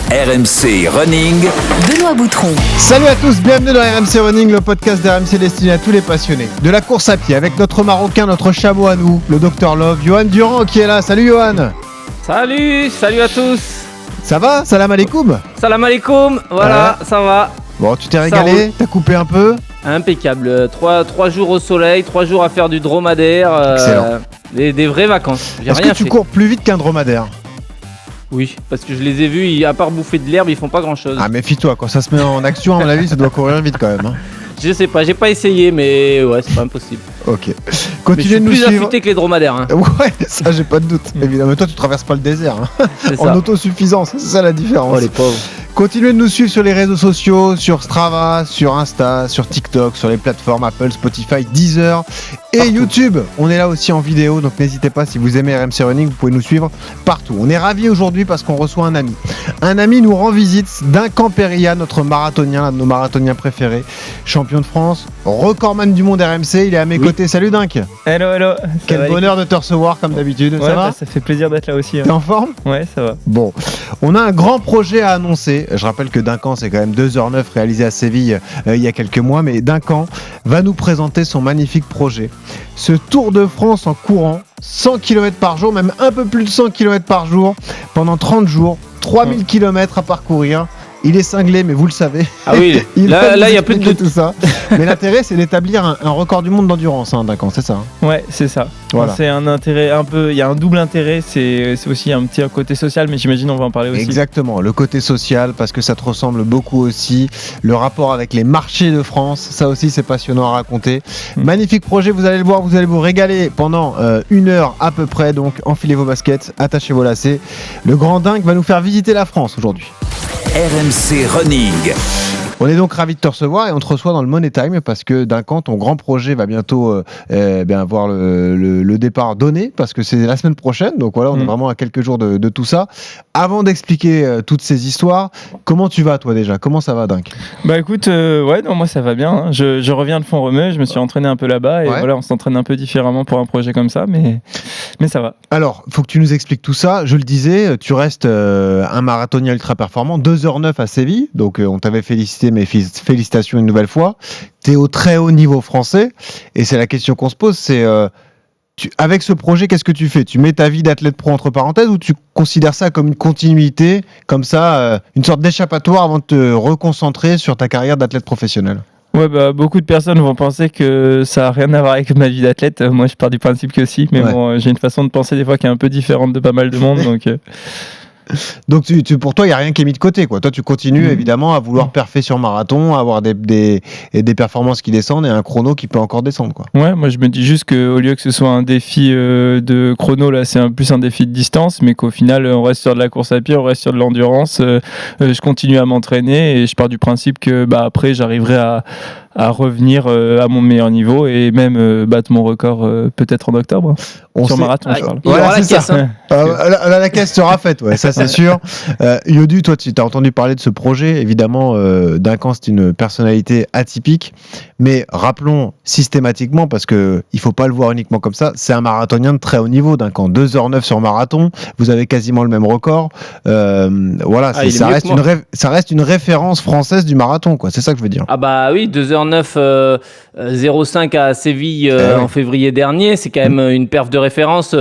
RMC Running. Benoît Boutron. Salut à tous, bienvenue dans RMC Running, le podcast d'RMC destiné à tous les passionnés de la course à pied avec notre Marocain, notre chameau à nous, le Dr Love, Johan Durand qui est là. Salut Johan. Salut à tous. Ça va? Salam alaikum. Salam alaikum, voilà, ça va. Bon, tu t'es régalé? T'as coupé un peu? Impeccable, 3 jours au soleil, 3 jours à faire du dromadaire. Excellent. Des vraies vacances. Est-ce que tu cours plus vite qu'un dromadaire? Oui, parce que je les ai vus, à part bouffer de l'herbe, ils font pas grand-chose. Ah, méfie-toi, quand ça se met en action, à mon avis, ça doit courir vite quand même. Hein. Je sais pas, j'ai pas essayé, mais ouais, c'est pas impossible. Ok. Continuez de nous suivre. Plus affûté que les dromadaires. Hein. Ouais, ça j'ai pas de doute. Évidemment, mais toi tu traverses pas le désert. Hein. En autosuffisance, c'est ça la différence. Oh les pauvres. Continuez de nous suivre sur les réseaux sociaux, sur Strava, sur Insta, sur TikTok, sur les plateformes Apple, Spotify, Deezer et partout. YouTube. On est là aussi en vidéo, donc n'hésitez pas, si vous aimez RMC Running, vous pouvez nous suivre partout. On est ravis aujourd'hui parce qu'on reçoit un ami. Un ami nous rend visite, Duncan Périllat, notre marathonien, l'un de nos marathoniens préférés, champion de France, recordman du monde RMC. Il est à mes côtés. Salut Dunk. Hello. Quel bonheur de te recevoir comme d'habitude. Ouais, ça va? Ça fait plaisir d'être là aussi. T'es en forme? Ouais, ça va. Bon, on a un grand projet à annoncer. Je rappelle que Duncan, c'est quand même 2h09 réalisé à Séville il y a quelques mois, mais Duncan va nous présenter son magnifique projet. Ce Tour de France en courant 100 km par jour, même un peu plus de 100 km par jour, pendant 30 jours, 3000 km à parcourir. Il est cinglé, mais vous le savez. Ah oui, là, il y a plus de tout ça. Mais l'intérêt, c'est d'établir un record du monde d'endurance, hein, Duncan, c'est ça? Hein. Ouais, c'est ça. Voilà. C'est un intérêt un peu. Il y a un double intérêt. C'est aussi un petit côté social, mais j'imagine on va en parler aussi. Exactement, le côté social, parce que ça te ressemble beaucoup aussi. Le rapport avec les marchés de France, ça aussi, c'est passionnant à raconter. Magnifique projet, vous allez le voir, vous allez vous régaler pendant 1 heure à peu près. Donc, enfilez vos baskets, attachez vos lacets. Le grand Dingue va nous faire visiter la France aujourd'hui. RMC Running. On est donc ravis de te recevoir et on te reçoit dans le Money Time parce que Duncan, ton grand projet va bientôt voir le départ donné parce que c'est la semaine prochaine. Donc voilà, on est vraiment à quelques jours de tout ça. Avant d'expliquer toutes ces histoires, comment tu vas toi déjà? Comment ça va, Duncan? Bah écoute, moi ça va bien. Hein. Je reviens de Font-Romeu, je me suis entraîné un peu là-bas et voilà, on s'entraîne un peu différemment pour un projet comme ça, mais ça va. Alors, faut que tu nous expliques tout ça. Je le disais, tu restes un marathonien ultra performant, 2h09 à Séville. Donc on t'avait félicité, mais félicitations une nouvelle fois. Tu es au très haut niveau français et c'est la question qu'on se pose, c'est avec ce projet, qu'est-ce que tu fais? Tu mets ta vie d'athlète pro entre parenthèses ou tu considères ça comme une continuité, comme ça, une sorte d'échappatoire avant de te reconcentrer sur ta carrière d'athlète professionnel? Ouais, beaucoup de personnes vont penser que ça n'a rien à voir avec ma vie d'athlète. Moi, je pars du principe que si, mais bon, j'ai une façon de penser des fois qui est un peu différente de pas mal de monde, donc... Donc pour toi, il n'y a rien qui est mis de côté, quoi. Toi, tu continues évidemment à vouloir perfer sur marathon, à avoir des performances qui descendent et un chrono qui peut encore descendre, quoi. Ouais, moi je me dis juste qu'au lieu que ce soit un défi de chrono, là c'est plus un défi de distance, mais qu'au final on reste sur de la course à pied, on reste sur de l'endurance. Je continue à m'entraîner et je pars du principe que après j'arriverai à revenir à mon meilleur niveau et même battre mon record peut-être en octobre sur marathon. Je parle. Voilà, c'est la caisse. Hein. La caisse sera faite, ouais, ça c'est sûr. Yodu, toi tu as entendu parler de ce projet, évidemment. Duncan, c'est une personnalité atypique, mais rappelons systématiquement, parce que il faut pas le voir uniquement comme ça, c'est un marathonien de très haut niveau. Duncan, 2h09 sur marathon, vous avez quasiment le même record. Voilà, ça reste une référence française du marathon, quoi. C'est ça que je veux dire. Ah bah oui, 2h09 05 à Séville en février dernier, c'est quand même une perf de référence.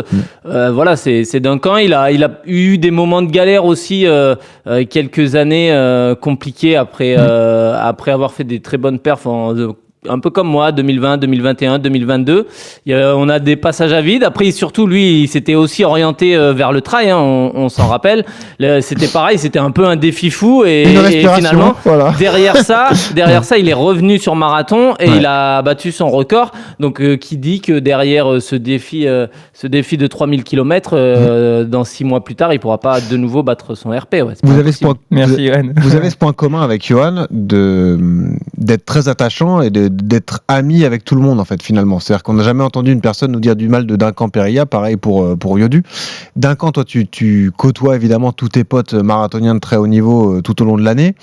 Voilà, c'est Duncan. Il a eu des moments de galère aussi, quelques années compliquées après avoir fait des très bonnes perfs un peu comme moi, 2020, 2021, 2022. On a des passages à vide. Après, surtout, lui, il s'était aussi orienté vers le trail, hein, on s'en rappelle. C'était pareil, c'était un peu un défi fou. Et finalement, voilà. derrière ça, il est revenu sur marathon et il a battu son record. Donc, qui dit que derrière ce défi de 3000 km, dans 6 mois plus tard, il ne pourra pas de nouveau battre son RP. Ouais, vous avez ce point commun avec Johan d'être très attachant et d'être ami avec tout le monde, en fait, finalement. C'est-à-dire qu'on n'a jamais entendu une personne nous dire du mal de Duncan Périllat, pareil pour Yodu. Duncan, toi, tu côtoies évidemment tous tes potes marathoniens de très haut niveau tout au long de l'année.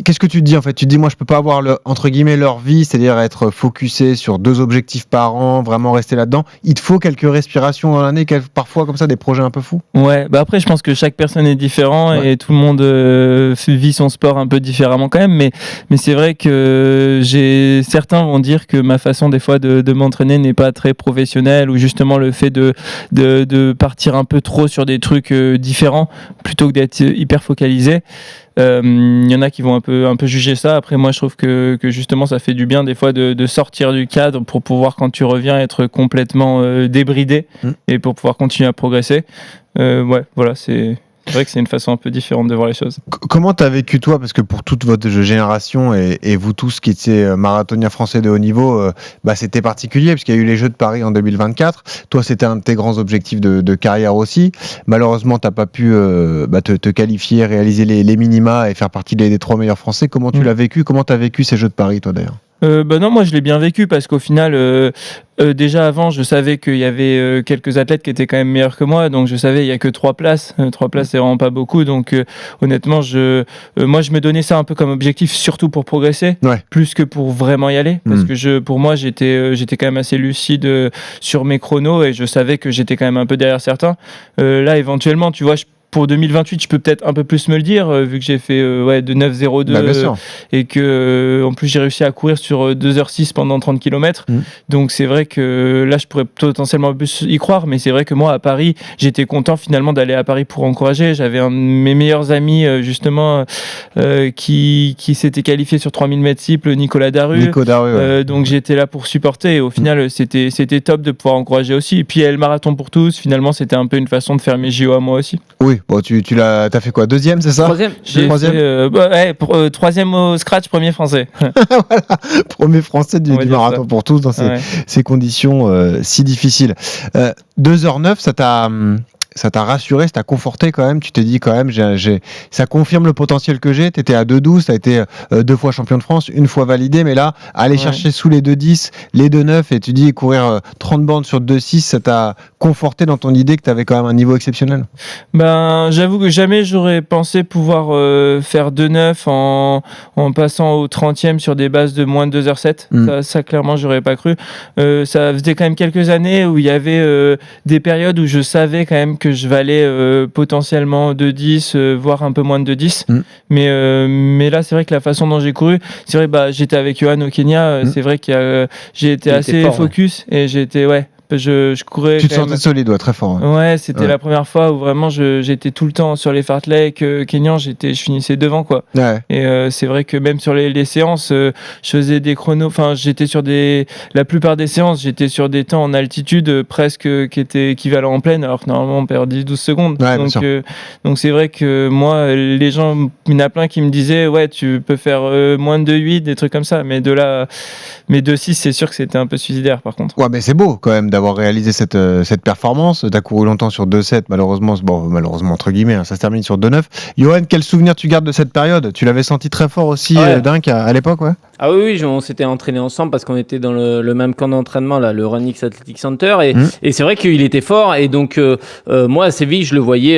qu'est-ce que tu te dis en fait? Tu te dis, moi, je peux pas avoir entre guillemets leur vie, c'est-à-dire être focusé sur 2 objectifs par an, vraiment rester là-dedans. Il te faut quelques respirations dans l'année, parfois comme ça, des projets un peu fous. Ouais, bah après, je pense que chaque personne est différent et tout le monde vit son sport un peu différemment quand même. Mais c'est vrai que certains vont dire que ma façon des fois de m'entraîner n'est pas très professionnelle, ou justement le fait de partir un peu trop sur des trucs différents plutôt que d'être hyper focalisé. Il y en a qui vont un peu juger ça. Après, moi, je trouve que justement, ça fait du bien des fois de sortir du cadre pour pouvoir, quand tu reviens, être complètement débridé et pour pouvoir continuer à progresser. Ouais, voilà, c'est vrai que c'est une façon un peu différente de voir les choses. Comment tu as vécu toi, parce que pour toute votre génération et vous tous qui étiez marathoniens français de haut niveau, c'était particulier parce qu'il y a eu les Jeux de Paris en 2024. Toi, c'était un de tes grands objectifs de carrière aussi. Malheureusement, tu n'as pas pu te qualifier, réaliser les minima et faire partie des 3 meilleurs Français. Comment tu l'as vécu? Comment tu as vécu ces Jeux de Paris, toi, d'ailleurs? Non, moi je l'ai bien vécu parce qu'au final, déjà avant, je savais qu'il y avait quelques athlètes qui étaient quand même meilleurs que moi, donc je savais il y a que 3 places. 3 places, c'est vraiment pas beaucoup, donc honnêtement, moi je me donnais ça un peu comme objectif, surtout pour progresser, plus que pour vraiment y aller, parce que pour moi j'étais quand même assez lucide sur mes chronos et je savais que j'étais quand même un peu derrière certains. Là, éventuellement, tu vois, pour 2028, je peux peut-être un peu plus me le dire, vu que j'ai fait de 9,02 et que en plus j'ai réussi à courir sur 2h06 pendant 30 km. Donc c'est vrai que là, je pourrais potentiellement plus y croire, mais c'est vrai que moi, à Paris, j'étais content finalement d'aller à Paris pour encourager. J'avais un de mes meilleurs amis, justement, qui s'était qualifié sur 3000 mètres steeple, Nicolas Daru. Donc j'étais là pour supporter et au final, c'était top de pouvoir encourager aussi. Et puis le marathon pour tous, finalement, c'était un peu une façon de faire mes JO à moi aussi. Oui, bon, t'as fait quoi? 2e, c'est ça? 3e. J'ai fait 3e au scratch, 1er français. Voilà, 1er français du marathon pour tous dans ces conditions si difficiles. 2h09, ça t'a rassuré, ça t'a conforté quand même? Tu t'es dit quand même, ça confirme le potentiel que j'ai. T'étais à 2,12, t'as été 2 fois champion de France, 1 fois validé, mais là, aller chercher sous les 2,10, les 2,9 et tu dis courir 30 bornes sur 2,6, ça t'a conforté dans ton idée que t'avais quand même un niveau exceptionnel? Ben, j'avoue que jamais j'aurais pensé pouvoir faire 2,9 en passant au 30e sur des bases de moins de 2h07. Ça clairement, j'aurais pas cru. Ça faisait quand même quelques années où il y avait des périodes où je savais quand même que je valais potentiellement 2,10, voire un peu moins de 2,10. Mais là, c'est vrai que la façon dont j'ai couru, c'est vrai, j'étais avec Johan au Kenya, c'est vrai que j'ai été assez focus et j'ai été, je courais. Tu te sentais solide, très fort. Ouais, c'était la première fois où vraiment j'étais tout le temps sur les fartleks kenyans, je finissais devant, quoi. Et c'est vrai que même sur les séances, je faisais des chronos, enfin j'étais sur la plupart des séances, j'étais sur des temps en altitude presque qui étaient équivalents en plaine, alors que normalement on perd 10-12 secondes. Donc c'est vrai que moi, les gens, il y en a plein qui me disaient tu peux faire moins de 2,8, des trucs comme ça, mais de là, mais 2,6, c'est sûr que c'était un peu suicidaire par contre. Ouais, mais c'est beau quand même d'avoir réalisé cette performance. Tu as couru longtemps sur 2,7, malheureusement entre guillemets, ça se termine sur 2,9. Johan, quel souvenir tu gardes de cette période? Tu l'avais senti très fort aussi, Dink, à l'époque, Ah oui, on s'était entraînés ensemble parce qu'on était dans le même camp d'entraînement, là, le Runix Athletic Center, et c'est vrai qu'il était fort, et donc moi à Séville, je le voyais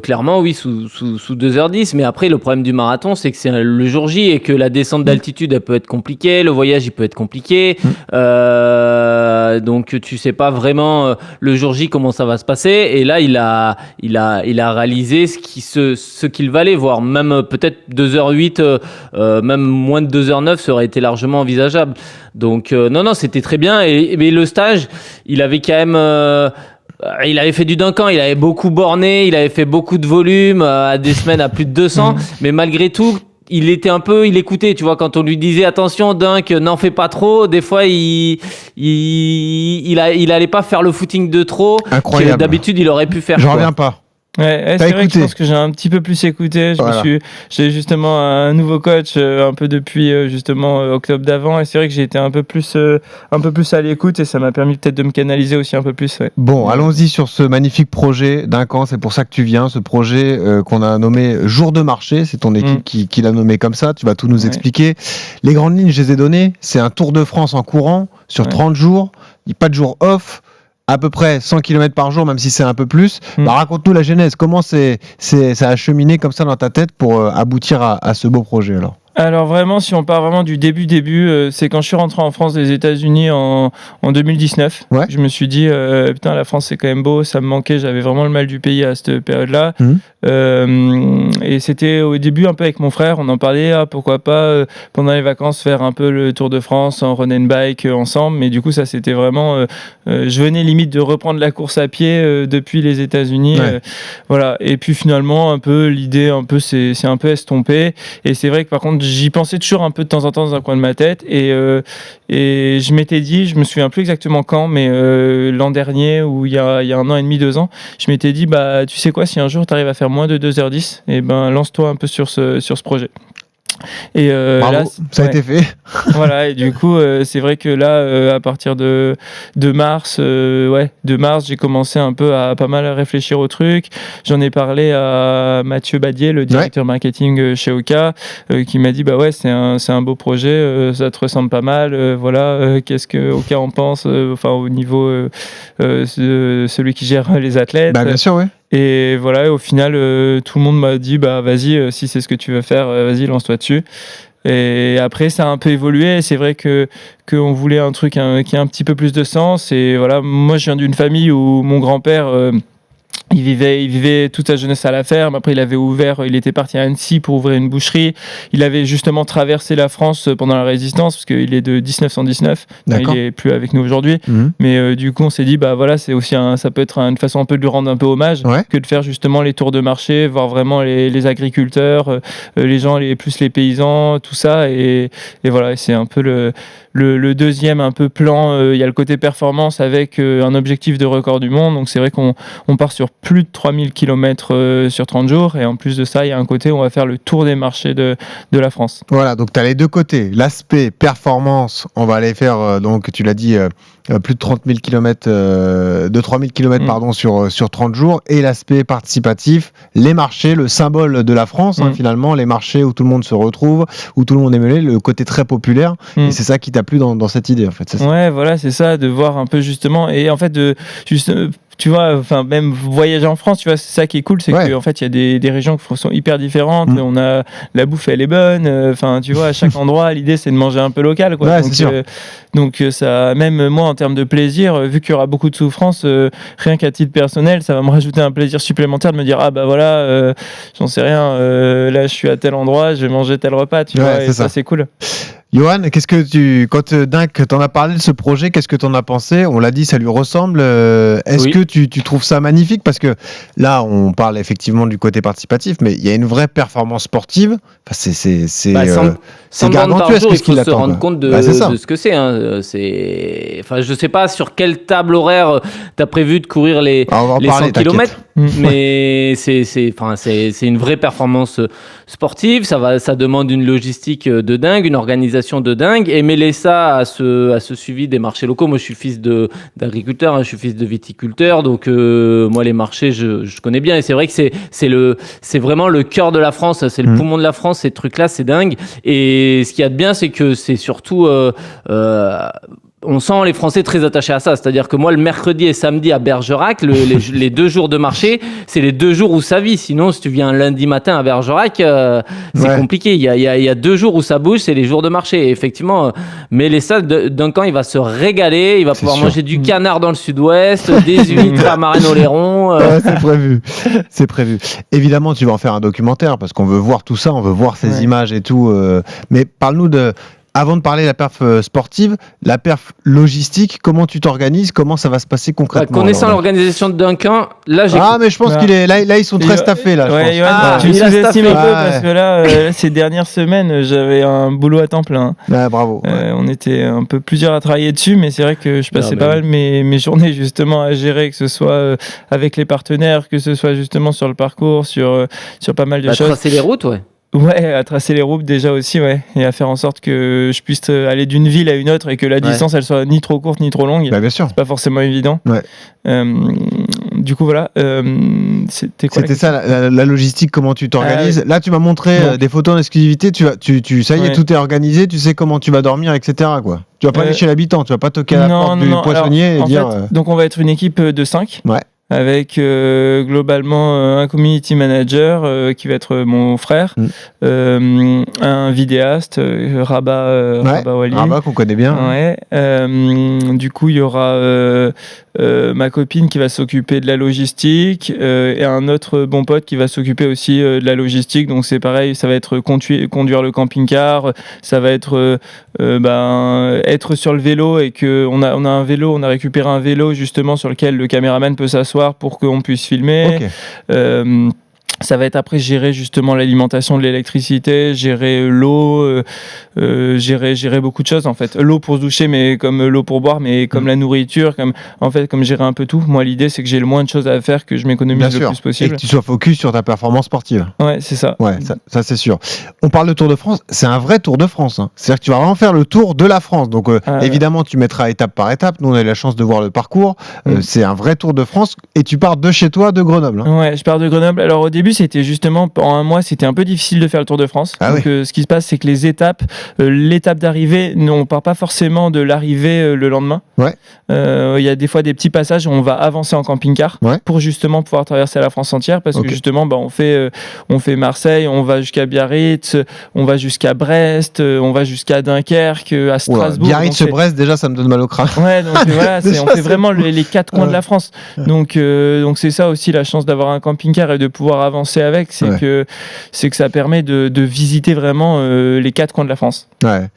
clairement, sous 2h10, mais après le problème du marathon, c'est que c'est le jour J et que la descente d'altitude, elle peut être compliquée, le voyage, il peut être compliqué, donc tu sais pas vraiment le jour J comment ça va se passer, et là il a réalisé ce qu'il valait, voire même peut-être 2h08, même moins de 2h09, ça aurait été largement envisageable. Donc non, c'était très bien, mais le stage, il avait quand même il avait fait du Duncan, il avait beaucoup borné, il avait fait beaucoup de volume à des semaines à plus de 200, mais malgré tout, il écoutait, tu vois, quand on lui disait attention Dunk, n'en fais pas trop, des fois il allait pas faire le footing de trop. Incroyable. Que d'habitude il aurait pu faire. Je reviens pas. C'est vrai que je pense que j'ai un petit peu plus écouté. J'ai justement un nouveau coach un peu depuis justement octobre d'avant, et c'est vrai que j'ai été un peu plus à l'écoute, et ça m'a permis peut-être de me canaliser aussi un peu plus. Bon, allons-y sur ce magnifique projet Duncan, c'est pour ça que tu viens, ce projet qu'on a nommé Jour de marché, c'est ton équipe qui l'a nommé comme ça, tu vas tout nous expliquer. Les grandes lignes, je les ai données, c'est un Tour de France en courant sur 30 jours, pas de jour off. à peu près 100 km par jour, même si c'est un peu plus. Bah, raconte-nous la genèse. Comment ça a cheminé comme ça dans ta tête pour aboutir à ce beau projet alors? Alors vraiment, si on part vraiment du début, c'est quand je suis rentré en France des États-Unis en 2019. Ouais. Je me suis dit, putain, la France c'est quand même beau, ça me manquait, j'avais vraiment le mal du pays à cette période-là. Et c'était au début un peu avec mon frère, on en parlait, pourquoi pas pendant les vacances faire un peu le Tour de France en run and bike ensemble. Mais du coup, ça c'était vraiment, je venais limite de reprendre la course à pied depuis les États-Unis. Ouais. Voilà. Et puis finalement, un peu l'idée, c'est un peu estompé. Et c'est vrai que par contre, j'y pensais toujours un peu de temps en temps dans un coin de ma tête et je m'étais dit, je me souviens plus exactement quand, mais l'an dernier ou il y a 1 an et demi, 2 ans, je m'étais dit, bah tu sais quoi, si un jour tu arrives à faire moins de 2h10, et ben lance-toi un peu sur ce projet. Et Bravo, là, ça a été fait. Voilà, et du coup, c'est vrai que là, à partir de mars, j'ai commencé un peu à pas mal réfléchir au truc. J'en ai parlé à Mathieu Badier, le directeur marketing chez Oka, qui m'a dit bah ouais, c'est un beau projet, ça te ressemble pas mal. Qu'est-ce que Oka en pense, enfin au niveau celui qui gère les athlètes. Bah, bien sûr, ouais. Et voilà, au final, tout le monde m'a dit bah vas-y, si c'est ce que tu veux faire, vas-y, lance-toi dessus. Et après, ça a un peu évolué. C'est vrai qu'on voulait un truc qui a un petit peu plus de sens. Et voilà, moi, je viens d'une famille où mon grand-père, il vivait toute sa jeunesse à la ferme. Après, il était parti à Annecy pour ouvrir une boucherie. Il avait justement traversé la France pendant la Résistance, parce qu'il est de 1919. D'accord. Il est plus avec nous aujourd'hui. Mais du coup, on s'est dit, bah voilà, c'est aussi ça peut être une façon un peu de lui rendre un peu hommage, que de faire justement les tours de marché, voir vraiment les agriculteurs, les gens, plus les paysans, tout ça. Et voilà, c'est un peu le deuxième un peu plan. Il y a le côté performance avec un objectif de record du monde. Donc c'est vrai qu'on part sur plus de 3000 km sur 30 jours. Et en plus de ça, il y a un côté où on va faire le tour des marchés de la France. Voilà, donc tu as les deux côtés. L'aspect performance, on va aller faire, donc tu l'as dit, plus de 30 000 km, de 3000 km pardon, sur 30 jours. Et l'aspect participatif, les marchés, le symbole de la France, finalement, les marchés où tout le monde se retrouve, où tout le monde est mêlé, le côté très populaire. Et c'est ça qui t'a plu dans cette idée, en fait. C'est ça. Ouais, voilà, c'est ça, de voir un peu justement. Et en fait, tu vois, enfin même voyager en France, tu vois, c'est ça qui est cool, c'est qu'en fait il y a des régions qui sont hyper différentes. On a la bouffe, elle est bonne. Enfin, tu vois, à chaque endroit, l'idée c'est de manger un peu local, quoi. Ouais, donc, c'est sûr. Donc ça, même moi en termes de plaisir, vu qu'il y aura beaucoup de souffrance, rien qu'à titre personnel, ça va me rajouter un plaisir supplémentaire de me dire ah bah voilà, j'en sais rien, là je suis à tel endroit, je vais manger tel repas, tu vois, et ça c'est cool. Johan, quand Dunk t'en as parlé de ce projet, qu'est-ce que t'en as pensé? On l'a dit, ça lui ressemble. Est-ce que tu trouves ça magnifique? Parce que là, on parle effectivement du côté participatif, mais il y a une vraie performance sportive. Enfin, c'est gargantuesque ce qu'il attend. Il faut se rendre compte de ce que c'est. Enfin, je sais pas sur quelle table horaire tu as prévu de courir les 100 km, mais c'est une vraie performance sportive. Ça demande une logistique de dingue, une organisation de dingue, et mêler ça à ce suivi des marchés locaux. Moi, je suis fils d'agriculteur, je suis fils de viticulteur, donc moi, les marchés, je connais bien, et c'est vrai que c'est vraiment le cœur de la France, c'est le poumon de la France, ces trucs-là, c'est dingue. Et ce qu'il y a de bien, c'est que c'est surtout... on sent les Français très attachés à ça. C'est-à-dire que moi, le mercredi et samedi à Bergerac, les 2 jours de marché, c'est les 2 jours où ça vit. Sinon, si tu viens un lundi matin à Bergerac, c'est compliqué. Il y a 2 jours où ça bouge, c'est les jours de marché. Et effectivement, mais les salles, Duncan, il va se régaler. Il va pouvoir manger du canard dans le sud-ouest, des huîtres à Marraine-Oléron. C'est prévu. Évidemment, tu vas en faire un documentaire parce qu'on veut voir tout ça, on veut voir ces images et tout. Mais parle-nous avant de parler de la perf sportive, la perf logistique, comment tu t'organises, comment ça va se passer concrètement? Connaissant l'organisation de Duncan, là j'ai... Ah, mais je pense qu'il est là, ils sont très staffés là. Tu sous-estimes un peu parce que là, ces dernières semaines, j'avais un boulot à temps plein. Bravo. On était un peu plusieurs à travailler dessus, mais c'est vrai que je passais pas mal mes journées justement à gérer, que ce soit avec les partenaires, que ce soit justement sur le parcours, sur pas mal de choses. Tracer les routes, Ouais, à tracer les routes déjà aussi, et à faire en sorte que je puisse aller d'une ville à une autre et que la distance elle soit ni trop courte ni trop longue. Bien sûr. C'est pas forcément évident. du coup, voilà. C'était quoi? C'était ça, la logistique, comment tu t'organises. Là, tu m'as montré des photos en exclusivité. Ça y est, tout est organisé. Tu sais comment tu vas dormir, etc. Quoi. Tu vas pas aller chez l'habitant. Tu vas pas toquer à la porte du poissonnier et dire. Donc, on va être une équipe de 5. Ouais. Avec globalement un community manager qui va être mon frère, un vidéaste, Rabat Wali. Rabat qu'on connaît bien. Ouais. Du coup, il y aura ma copine qui va s'occuper de la logistique et un autre bon pote qui va s'occuper aussi de la logistique. Donc c'est pareil, ça va être conduire le camping-car, ça va être être sur le vélo et on a un vélo, on a récupéré un vélo justement sur lequel le caméraman peut s'asseoir pour qu'on puisse filmer. Okay. Ça va être après gérer justement l'alimentation de l'électricité, gérer l'eau, gérer beaucoup de choses en fait. L'eau pour se doucher, mais comme l'eau pour boire, mais comme la nourriture, comme gérer un peu tout. Moi, l'idée, c'est que j'ai le moins de choses à faire, que je m'économise le plus possible. Et que tu sois focus sur ta performance sportive. Ouais, c'est ça. Ouais, ça c'est sûr. On parle de Tour de France, c'est un vrai Tour de France. Hein. C'est-à-dire que tu vas vraiment faire le tour de la France. Donc évidemment, tu mettras étape par étape. Nous, on a eu la chance de voir le parcours. C'est un vrai Tour de France. Et tu pars de chez toi, de Grenoble. Hein. Ouais, je pars de Grenoble. Alors au début, c'était justement, en un mois, c'était un peu difficile de faire le Tour de France. Donc, ce qui se passe, c'est que les étapes, l'étape d'arrivée, on ne part pas forcément de l'arrivée le lendemain. Il y a des fois des petits passages où on va avancer en camping-car pour justement pouvoir traverser la France entière parce que justement, on fait Marseille, on va jusqu'à Biarritz, on va jusqu'à Brest, on va jusqu'à Dunkerque, à Strasbourg. Biarritz, Brest, déjà, ça me donne mal au crâne. Ouais, donc voilà, on fait vraiment les 4 coins de la France. Donc c'est ça aussi la chance d'avoir un camping-car et de pouvoir avancer avec, c'est que ça permet de visiter vraiment les 4 coins de la France. Ouais.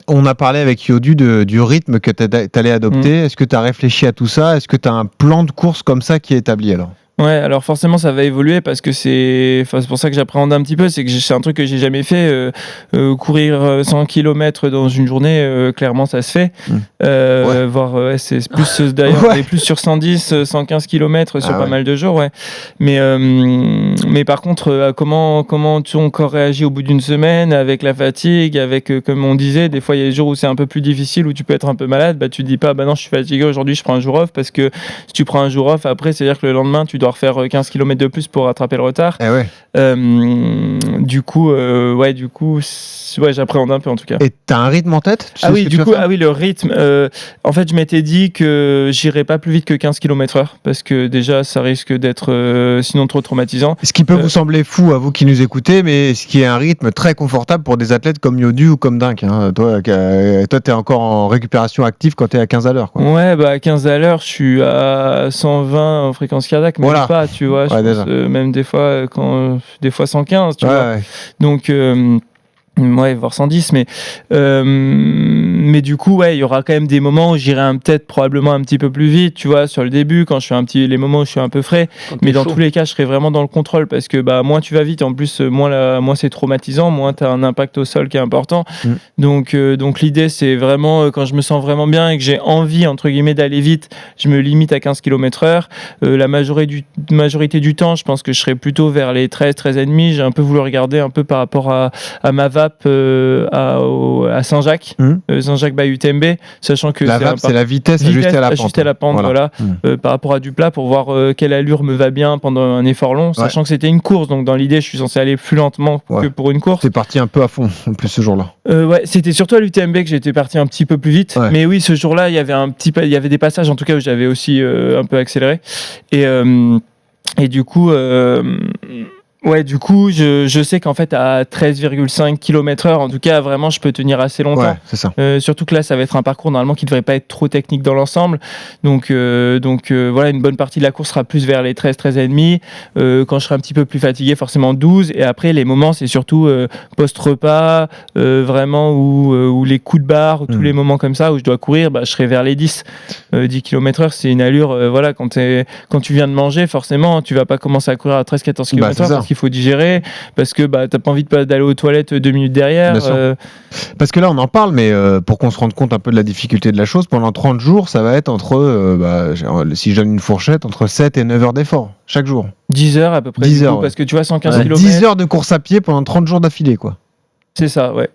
On a parlé avec Yodu du rythme que tu allais adopter. Est-ce que tu as réfléchi à tout ça? Est-ce que tu as un plan de course comme ça qui est établi alors? Ouais, alors forcément ça va évoluer parce que c'est pour ça que j'appréhende un petit peu, c'est que c'est un truc que j'ai jamais fait. Courir 100 km dans une journée, clairement ça se fait. Voire c'est plus d'ailleurs, on est plus sur 110, 115 km sur pas mal de jours, Mais par contre, comment ton corps réagit au bout d'une semaine avec la fatigue, avec comme on disait, des fois il y a des jours où c'est un peu plus difficile, où tu peux être un peu malade, tu te dis pas non je suis fatigué aujourd'hui, je prends un jour off, parce que si tu prends un jour off après, c'est à dire que le lendemain tu dois refaire 15 km de plus pour rattraper le retard. Du coup, j'appréhende un peu en tout cas. Et t'as un rythme en tête? Le rythme. En fait, je m'étais dit que j'irais pas plus vite que 15 km/h parce que déjà, ça risque d'être sinon trop traumatisant. Ce qui peut vous sembler fou à vous qui nous écoutez, mais ce qui est un rythme très confortable pour des athlètes comme Yodu ou comme Dink. Hein. Toi, t'es encore en récupération active quand t'es à 15 à l'heure. Quoi. Ouais, à 15 à l'heure, je suis à 120 en fréquence cardiaque, même pas, tu vois. Je pense, même des fois 115, tu vois. Donc voire 110, mais du coup il y aura quand même des moments où j'irai peut-être probablement un petit peu plus vite, tu vois, sur le début quand je suis les moments où je suis un peu frais, mais dans tous les cas je serai vraiment dans le contrôle parce que moins tu vas vite, en plus moins c'est traumatisant, moins tu as un impact au sol qui est important. Donc l'idée c'est vraiment quand je me sens vraiment bien et que j'ai envie entre guillemets d'aller vite, je me limite à 15 km/h. La majorité du temps, je pense que je serai plutôt vers les 13,5. J'ai un peu voulu regarder un peu par rapport à ma VAP à Saint-Jacques, Saint-Jacques by UTMB, sachant que la VAP c'est la vitesse ajustée à la pente. Voilà. Par rapport à du plat pour voir quelle allure me va bien pendant un effort long, sachant que c'était une course, donc dans l'idée je suis censé aller plus lentement que pour une course. T'es parti un peu à fond en plus ce jour-là. C'était surtout à l'UTMB que j'étais parti un petit peu plus vite, mais oui, ce jour-là il y avait des passages en tout cas où j'avais aussi un peu accéléré et du coup je sais qu'en fait à 13,5 km/h, en tout cas vraiment je peux tenir assez longtemps. C'est ça. Surtout que là ça va être un parcours normalement qui ne devrait pas être trop technique dans l'ensemble. Donc une bonne partie de la course sera plus vers les 13,5. Quand je serai un petit peu plus fatigué, forcément 12. Et après les moments c'est surtout post-repas, vraiment où les coups de barre, tous les moments comme ça où je dois courir, je serai vers les 10 km/h. C'est une allure, quand tu viens de manger, forcément tu vas pas commencer à courir à 13-14 km/h. Il faut digérer parce que t'as pas envie d'aller aux toilettes 2 minutes derrière. Parce que là on en parle, mais pour qu'on se rende compte un peu de la difficulté de la chose, pendant 30 jours ça va être entre si je donne une fourchette, entre 7 et 9 heures d'effort chaque jour. 10 heures à peu près, 10 heures, parce que tu vois 115 km. 10 heures de course à pied pendant 30 jours d'affilée quoi. C'est ça, ouais.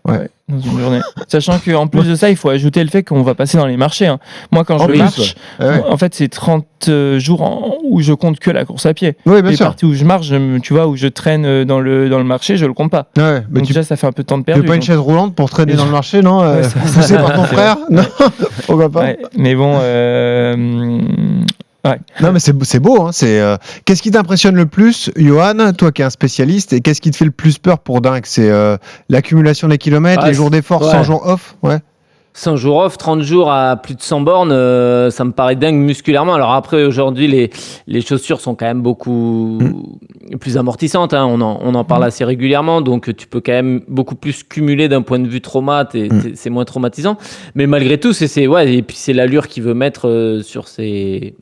dans une journée. Sachant qu'en plus de ça, il faut ajouter le fait qu'on va passer dans les marchés. Hein. Moi, quand je marche, en fait, c'est 30 jours où je compte que la course à pied. Oui, bien les sûr. parties où je marche, tu vois, où je traîne dans le marché, je le compte pas. Ouais, mais Donc déjà, ça fait un peu de temps de tu perdu. veux pas une chaise roulante pour traîner Et dans le marché, non Ouais, ça- poussé par ton frère Non, pourquoi pas Ouais, mais bon, Non, mais c'est beau. Hein, qu'est-ce qui t'impressionne le plus, Johan, toi qui es un spécialiste, et qu'est-ce qui te fait le plus peur pour dingue? C'est l'accumulation des kilomètres, les jours d'effort, 100 jours off. Ouais. 100 jours off, 30 jours à plus de 100 bornes, ça me paraît dingue musculairement. Alors après, aujourd'hui, les chaussures sont quand même beaucoup plus amortissantes. Hein. On en parle assez régulièrement, donc tu peux quand même beaucoup plus cumuler d'un point de vue trauma. C'est moins traumatisant. Mais malgré tout, et puis c'est l'allure qu'il veut mettre sur ses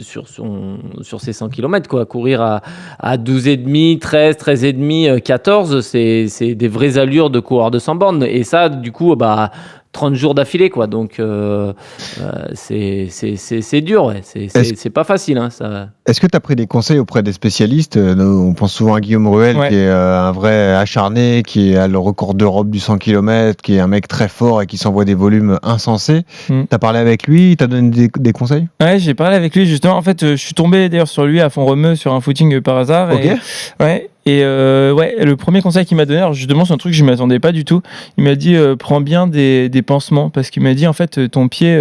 100 km, quoi. Courir à 12,5, 13, 13,5, 14, c'est des vraies allures de coureur de 100 bornes. Et ça, du coup, 30 jours d'affilée, quoi. Donc, c'est dur, ouais. C'est pas facile, hein, ça. Est-ce que tu as pris des conseils auprès des spécialistes? On pense souvent à Guillaume Ruel, qui est un vrai acharné, qui a le record d'Europe du 100 km, qui est un mec très fort et qui s'envoie des volumes insensés. Tu as parlé avec lui, il t'a donné des conseils? Ouais, j'ai parlé avec lui justement. En fait, je suis tombé d'ailleurs sur lui à Font-Romeu sur un footing par hasard. Ok. Et le premier conseil qu'il m'a donné, alors justement, c'est un truc que je ne m'attendais pas du tout. Il m'a dit prends bien des pansements, parce qu'il m'a dit en fait ton pied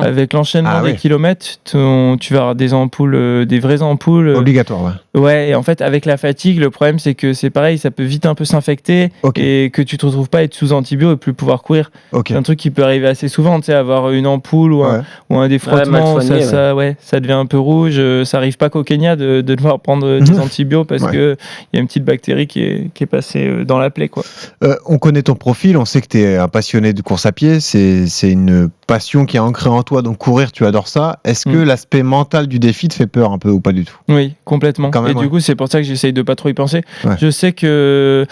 avec l'enchaînement des kilomètres, tu vas avoir des ampoules, des vraies ampoules. Obligatoire, ouais. Ouais, et en fait avec la fatigue, le problème c'est que c'est pareil, ça peut vite un peu s'infecter et que tu te retrouves pas à être sous antibio et plus pouvoir courir. C'est un truc qui peut arriver assez souvent, tu sais, avoir une ampoule ou un défrottement, ça devient un peu rouge. Ça arrive pas qu'au Kenya de devoir prendre des antibiotiques parce que il y a une petite bactérie qui est passée dans la plaie, quoi. On connaît ton profil, on sait que tu es un passionné de course à pied, c'est une passion qui est ancrée en toi, donc courir, tu adores ça. Est-ce que l'aspect mental du défi te fait peur un peu ou pas du tout? Oui, complètement. Et du coup, c'est pour ça que j'essaye de pas trop y penser. Je sais que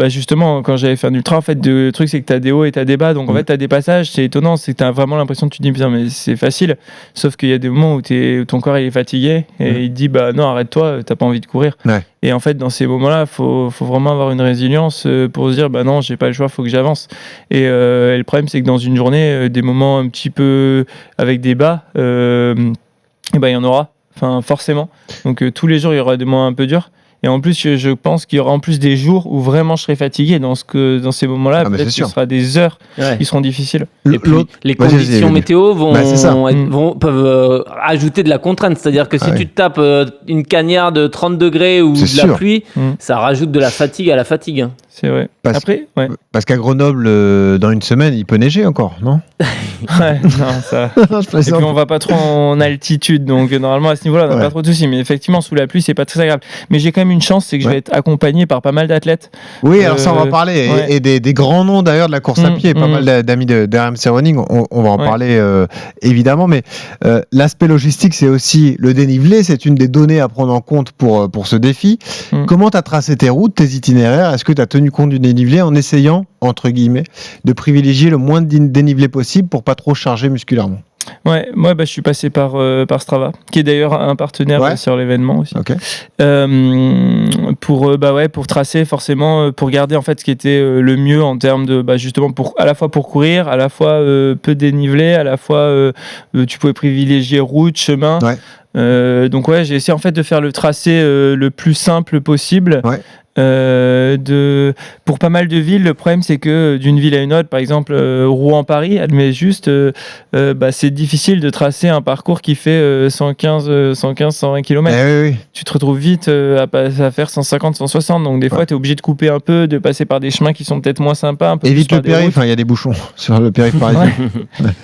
justement, quand j'avais fait un ultra, en fait, le truc, c'est que tu as des hauts et tu as des bas. Donc, en fait, tu as des passages, c'est étonnant. C'est que tu as vraiment l'impression que tu te dis, putain, mais c'est facile. Sauf qu'il y a des moments où ton corps il est fatigué et il te dit, non, arrête-toi, t'as pas envie de courir. Et en fait, dans ces moments-là, faut vraiment avoir une résilience pour se dire, non, j'ai pas le choix, faut que j'avance. Et le problème, c'est que dans une journée, des moments un petit peu avec des bas, il y en aura. Enfin, forcément. Donc, tous les jours, il y aura des moments un peu durs. Et en plus, je pense qu'il y aura en plus des jours où vraiment je serai fatigué. Dans ces moments-là, peut-être que ce sera des heures qui seront difficiles. Et puis, les conditions météo peuvent ajouter de la contrainte. C'est-à-dire que si tu te tapes une cagnard de 30 degrés ou de la pluie, ça rajoute de la fatigue à la fatigue. C'est vrai. Parce qu'à Grenoble, dans une semaine, il peut neiger encore, non? Non, ça. Et puis on va pas trop en altitude, donc normalement à ce niveau-là, on n'a pas trop de soucis. Mais effectivement, sous la pluie, c'est pas très agréable. Mais j'ai quand même une chance, c'est que je vais être accompagné par pas mal d'athlètes. Oui, alors ça, on va en parler. Et des grands noms d'ailleurs de la course à pied, pas mal d'amis d'RMC Running, on va en parler évidemment. Mais l'aspect logistique, c'est aussi le dénivelé, c'est une des données à prendre en compte pour ce défi. Comment tu as tracé tes routes, tes itinéraires? Est-ce que tu as tenu compte du dénivelé en essayant, entre guillemets, de privilégier le moins de dénivelé possible pour pas trop charger musculairement? Moi je suis passé par Strava, qui est d'ailleurs un partenaire sur l'événement aussi. Pour tracer forcément, pour garder en fait ce qui était le mieux en termes de justement à la fois pour courir, à la fois peu dénivelé, à la fois tu pouvais privilégier route, chemin. Donc j'ai essayé en fait de faire le tracé le plus simple possible. Pour pas mal de villes, le problème c'est que d'une ville à une autre, par exemple Rouen-Paris, admet juste, c'est difficile de tracer un parcours qui fait 115-120 km. Tu te retrouves vite à faire 150-160, donc des fois tu es obligé de couper un peu, de passer par des chemins qui sont peut-être moins sympas. Évite le périph', il y a des bouchons sur le périph' parisien.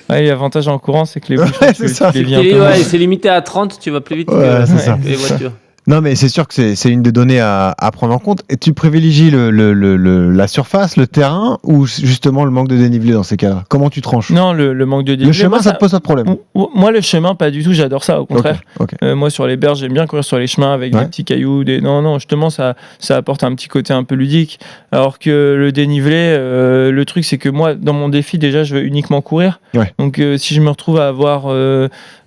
L'avantage en courant, c'est que les bouchons, tu les vis un peu. C'est limité à 30, tu vas plus vite que les voitures. Non, mais c'est sûr que c'est une des données à prendre en compte. Et tu privilégies la surface, le terrain, ou justement le manque de dénivelé dans ces cas-là? Comment tu tranches? Non, le manque de dénivelé. Le chemin, ça te pose pas de problème? Moi, le chemin, pas du tout. J'adore ça, au contraire. Moi, sur les berges, j'aime bien courir sur les chemins avec des petits cailloux. Non, justement, ça apporte un petit côté un peu ludique. Alors que le dénivelé, le truc, c'est que moi, dans mon défi, déjà, je veux uniquement courir. Donc, si je me retrouve à avoir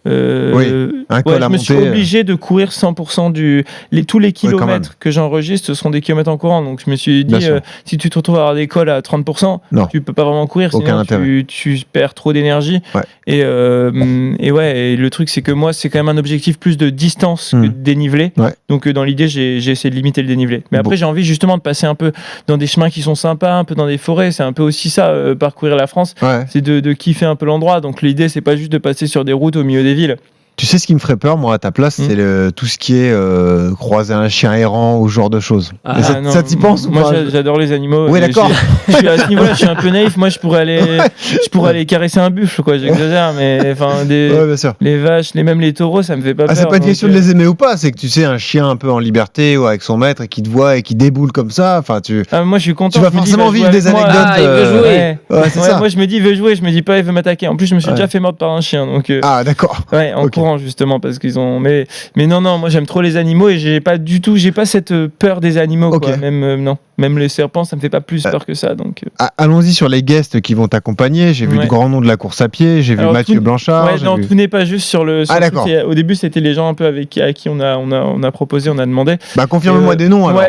un col à je me suis monter, obligé de courir 100% tous les kilomètres que j'enregistre, ce sont des kilomètres en courant. Donc je me suis dit, si tu te retrouves à avoir des cols à 30%, tu peux pas vraiment courir, sinon tu perds trop d'énergie. Ouais. Et le truc, c'est que moi, c'est quand même un objectif plus de distance que de dénivelé. Ouais. Donc dans l'idée, j'ai essayé de limiter le dénivelé. Mais après, j'ai envie justement de passer un peu dans des chemins qui sont sympas, un peu dans des forêts. C'est un peu aussi ça, parcourir la France. Ouais. C'est de kiffer un peu l'endroit. Donc l'idée, c'est pas juste de passer sur des routes au milieu des villes. Tu sais ce qui me ferait peur, moi, à ta place, c'est tout ce qui est croiser un chien errant ou ce genre de choses. Ça t'y pense ou Moi, pas? j'adore les animaux. Oui, d'accord. Je suis à ce niveau-là, je suis un peu naïf. Moi, je pourrais aller caresser un buffle, quoi. J'exagère, mais enfin, bien sûr. les vaches, même les taureaux, ça me fait pas peur. C'est pas une question de les aimer ou pas, c'est que tu sais, un chien un peu en liberté ou avec son maître et qui te voit et qui déboule comme ça, enfin, moi, je suis content. Tu vas forcément vivre des anecdotes. Il veut jouer. C'est ça. Moi, je me dis, il veut jouer. Je me dis pas, il veut m'attaquer. En plus, je me suis déjà fait mordre par un chien, donc. D'accord. Ouais, en courant justement parce qu'ils ont. Mais non, moi j'aime trop les animaux et j'ai pas cette peur des animaux. Quoi. Même les serpents, ça me fait pas plus peur que ça. Donc. Allons-y sur les guests qui vont t'accompagner. J'ai vu de grands noms de la course à pied. J'ai vu Mathieu Blanchard. Tout n'est pas juste sur le. D'accord. Au début, c'était les gens un peu à qui on a proposé, on a demandé. Confirme-moi des noms alors.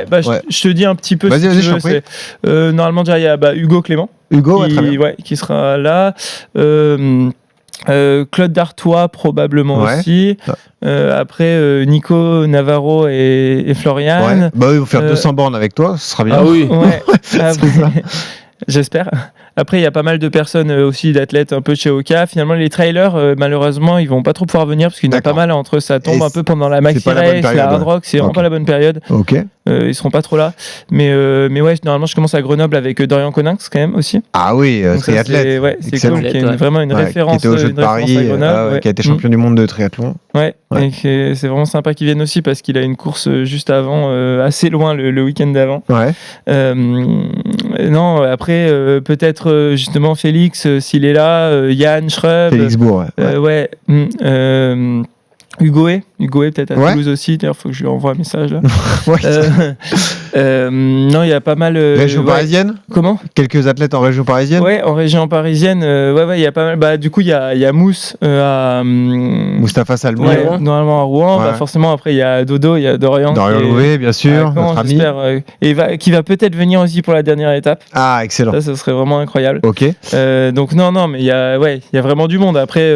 Je te dis un petit peu. Vas-y, je t'en prie. Normalement, déjà il y a Hugo Clément. Hugo, très bien. Qui sera là. Claude Dartois probablement aussi. Après Nico Navarro et Florian. Ils vont faire 200 bornes avec toi, ce sera bien. Ah oui. J'espère. Après, il y a pas mal de personnes aussi, d'athlètes un peu chez Oka. Finalement, les trailers, malheureusement, ils vont pas trop pouvoir venir parce qu'il y en a pas mal entre. Ça tombe un peu pendant la Maxi Race, la Hard Rock. C'est vraiment pas la bonne période. Ok. Ils seront pas trop là. Mais ouais, normalement, je commence à Grenoble avec Dorian Coninx quand même aussi. Ah oui, triathlète. C'est cool. Qui est vraiment une référence. Qui était au Jeux de Paris, qui a été champion du monde de triathlon. Ouais. Et c'est vraiment sympa qu'il vienne aussi parce qu'il a une course juste avant, assez loin le week-end d'avant. Ouais. Non, après, peut-être justement Félix, s'il est là, Yann Schrub. Félix Bourg, Hugo peut-être à Toulouse aussi. D'ailleurs, il faut que je lui envoie un message là. Non, il y a pas mal. Région parisienne. Comment? Quelques athlètes en région parisienne. Ouais, en région parisienne. Il y a pas mal. Du coup, il y a Mousse à Mustapha Salmon. Normalement à Rouen. Forcément, après il y a Dodo, il y a Dorian. Dorian Louvet, bien sûr, notre ami. Et qui va peut-être venir aussi pour la dernière étape. Ah, excellent. Ça serait vraiment incroyable. Ok. Donc non, mais il y a vraiment du monde. Après,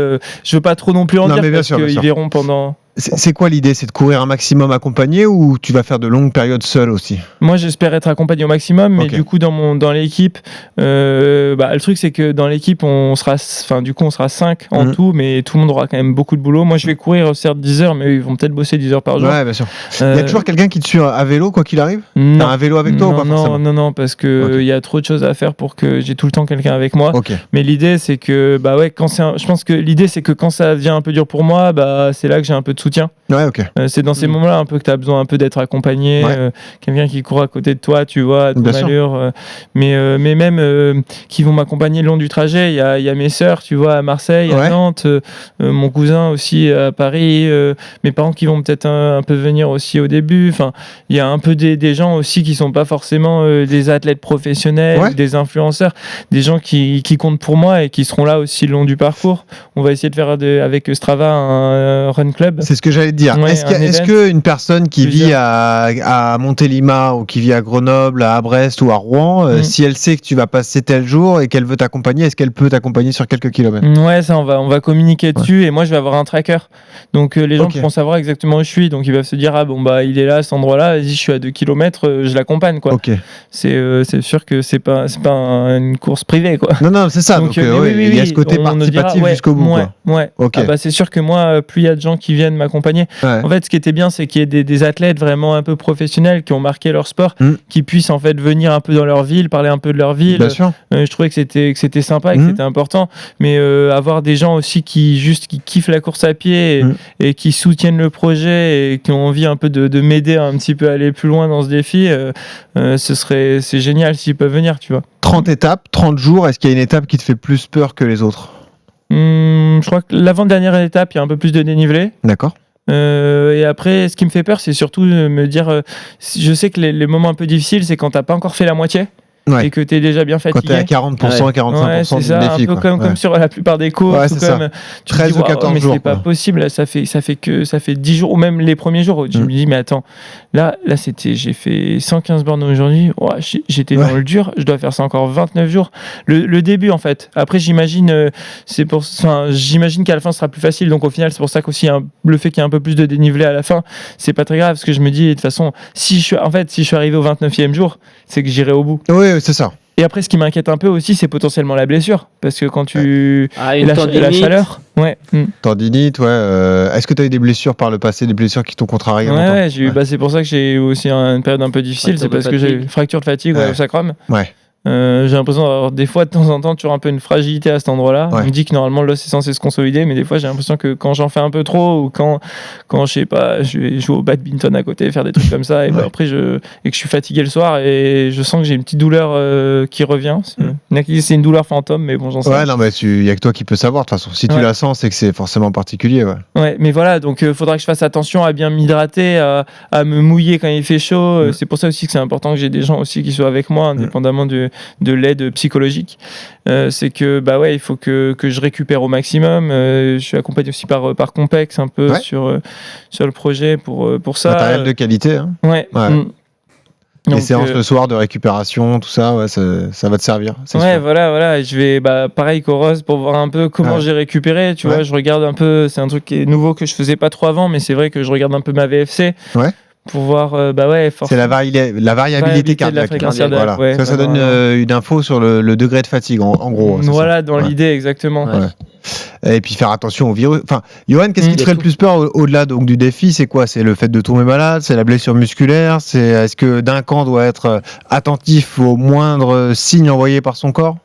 je veux pas trop non plus en dire parce qu'ils verront pendant. C'est quoi l'idée? C'est de courir un maximum accompagné ou tu vas faire de longues périodes seul aussi? Moi, j'espère être accompagné au maximum, mais du coup, dans l'équipe, le truc, c'est que dans l'équipe, on sera 5 en tout, mais tout le monde aura quand même beaucoup de boulot. Moi, je vais courir certes 10 heures, mais ils vont peut-être bosser 10 heures par jour. Ouais, bien sûr. Il y a toujours quelqu'un qui te suit à vélo, quoi qu'il arrive? T'as un vélo avec toi ou pas forcément? Non, parce que il y a trop de choses à faire pour que j'ai tout le temps quelqu'un avec moi. Okay. Mais l'idée, c'est que, je pense que l'idée, c'est que quand ça devient un peu dur pour moi, c'est là que j'ai un peu de soutien. Ouais, ok. C'est dans ces moments-là un peu que tu as besoin un peu d'être accompagné, quelqu'un qui court à côté de toi, tu vois, à ton allure. Mais même qui vont m'accompagner le long du trajet. Il y a mes sœurs, tu vois, à Marseille, à Nantes, mon cousin aussi à Paris, mes parents qui vont peut-être un peu venir aussi au début. Enfin, il y a un peu des gens aussi qui sont pas forcément des athlètes professionnels, des influenceurs, des gens qui comptent pour moi et qui seront là aussi le long du parcours. On va essayer de faire avec Strava un run club. C'est ce que j'allais te dire. Est-ce qu'une personne qui vit à Montélimar ou qui vit à Grenoble, à Brest ou à Rouen, si elle sait que tu vas passer tel jour et qu'elle veut t'accompagner, est-ce qu'elle peut t'accompagner sur quelques kilomètres? Ouais, ça on va communiquer dessus et moi je vais avoir un tracker. Donc les gens pourront savoir exactement où je suis. Donc ils vont se dire il est là à cet endroit-là, vas-y, je suis à 2 km, je l'accompagne quoi. Okay. C'est sûr que c'est pas une course privée quoi. Non, c'est ça. Donc il y a ce côté participatif jusqu'au bout. C'est sûr que moi plus il y a de gens qui viennent m'accompagner. En fait, ce qui était bien, c'est qu'il y ait des athlètes vraiment un peu professionnels qui ont marqué leur sport, qui puissent en fait venir un peu dans leur ville, parler un peu de leur ville. Bien sûr. Je trouvais que c'était sympa et que c'était important. Mais avoir des gens aussi qui kiffent la course à pied et qui soutiennent le projet et qui ont envie un peu de m'aider un petit peu à aller plus loin dans ce défi, c'est génial s'ils peuvent venir, tu vois. 30 étapes, 30 jours, est-ce qu'il y a une étape qui te fait plus peur que les autres? Je crois que l'avant-dernière étape, il y a un peu plus de dénivelé. D'accord. Et après, ce qui me fait peur, c'est surtout me dire, je sais que les moments un peu difficiles, c'est quand t'as pas encore fait la moitié. Ouais. et que t'es déjà bien Quand t'es à fatigué. 40%, 45% Ouais, c'est du ça, défi. un peu quoi. comme Ouais. sur la plupart des courses. Ouais, ou c'est ça. comme, tu te 13 dis, ou 14 mais jours, c'est pas quoi. possible. Là, ça fait 10 jours, ou même les premiers jours. Je me dis, mais attends, là j'ai fait 115 bornes aujourd'hui. Ouais, j'étais dans le dur. Je dois faire ça encore 29 jours. Le début, en fait. Après, j'imagine qu'à la fin, ce sera plus facile. Donc, au final, c'est pour ça qu'aussi, le fait qu'il y ait un peu plus de dénivelé à la fin, c'est pas très grave. Parce que je me dis, de toute façon, si je suis arrivé au 29e jour, c'est que j'irai au bout. Oui, c'est ça. Et après, ce qui m'inquiète un peu aussi, c'est potentiellement la blessure. Parce que quand tu. Une la tendinite. chaleur. Ouais. Tendinite, ouais. Est-ce que tu as eu des blessures par le passé, des blessures qui t'ont contrarié longtemps ? Ouais, j'ai eu, c'est pour ça que j'ai eu aussi une période un peu difficile. Fracture C'est parce de que j'ai fatigue. eu fracture de fatigue au sacrum. Ouais. J'ai l'impression d'avoir des fois de temps en temps toujours un peu une fragilité à cet endroit-là. Ouais. On me dit que normalement l'os est censé se consolider, mais des fois j'ai l'impression que quand j'en fais un peu trop ou quand je sais pas, je vais jouer au badminton à côté, faire des trucs comme ça, et Ouais. après que je suis fatigué le soir et je sens que j'ai une petite douleur qui revient. C'est une douleur fantôme, mais bon, j'en sais. Ouais, non, mais il y a que toi qui peux savoir de toute façon. Si tu la sens, c'est que c'est forcément particulier, ouais. Ouais, mais voilà, donc faudra que je fasse attention à bien m'hydrater, à me mouiller quand il fait chaud. C'est pour ça aussi que c'est important que j'ai des gens aussi qui soient avec moi, indépendamment de l'aide psychologique. C'est que il faut que je récupère au maximum. Je suis accompagné aussi par Compex un peu sur le projet pour ça. Matériel de qualité. Hein. Ouais. Les séances le soir de récupération, tout ça, ouais, ça va te servir. Ouais, sûr. Voilà. Je vais pareil qu'au Rose pour voir un peu comment j'ai récupéré. Tu vois, je regarde un peu. C'est un truc qui est nouveau que je faisais pas trop avant, mais c'est vrai que je regarde un peu ma VFC. Ouais. Pour voir, c'est la variabilité cardiaque. Voilà. Ça donne une info sur le degré de fatigue, en gros. Voilà, dans l'idée, exactement. Ouais. Et puis faire attention au virus. Enfin, Johan, qu'est-ce qui te ferait le plus peur au-delà donc, du défi ? C'est quoi ? C'est le fait de tomber malade ? C'est la blessure musculaire ? Est-ce que d'un camp doit être attentif aux moindres signes envoyés par son corps ?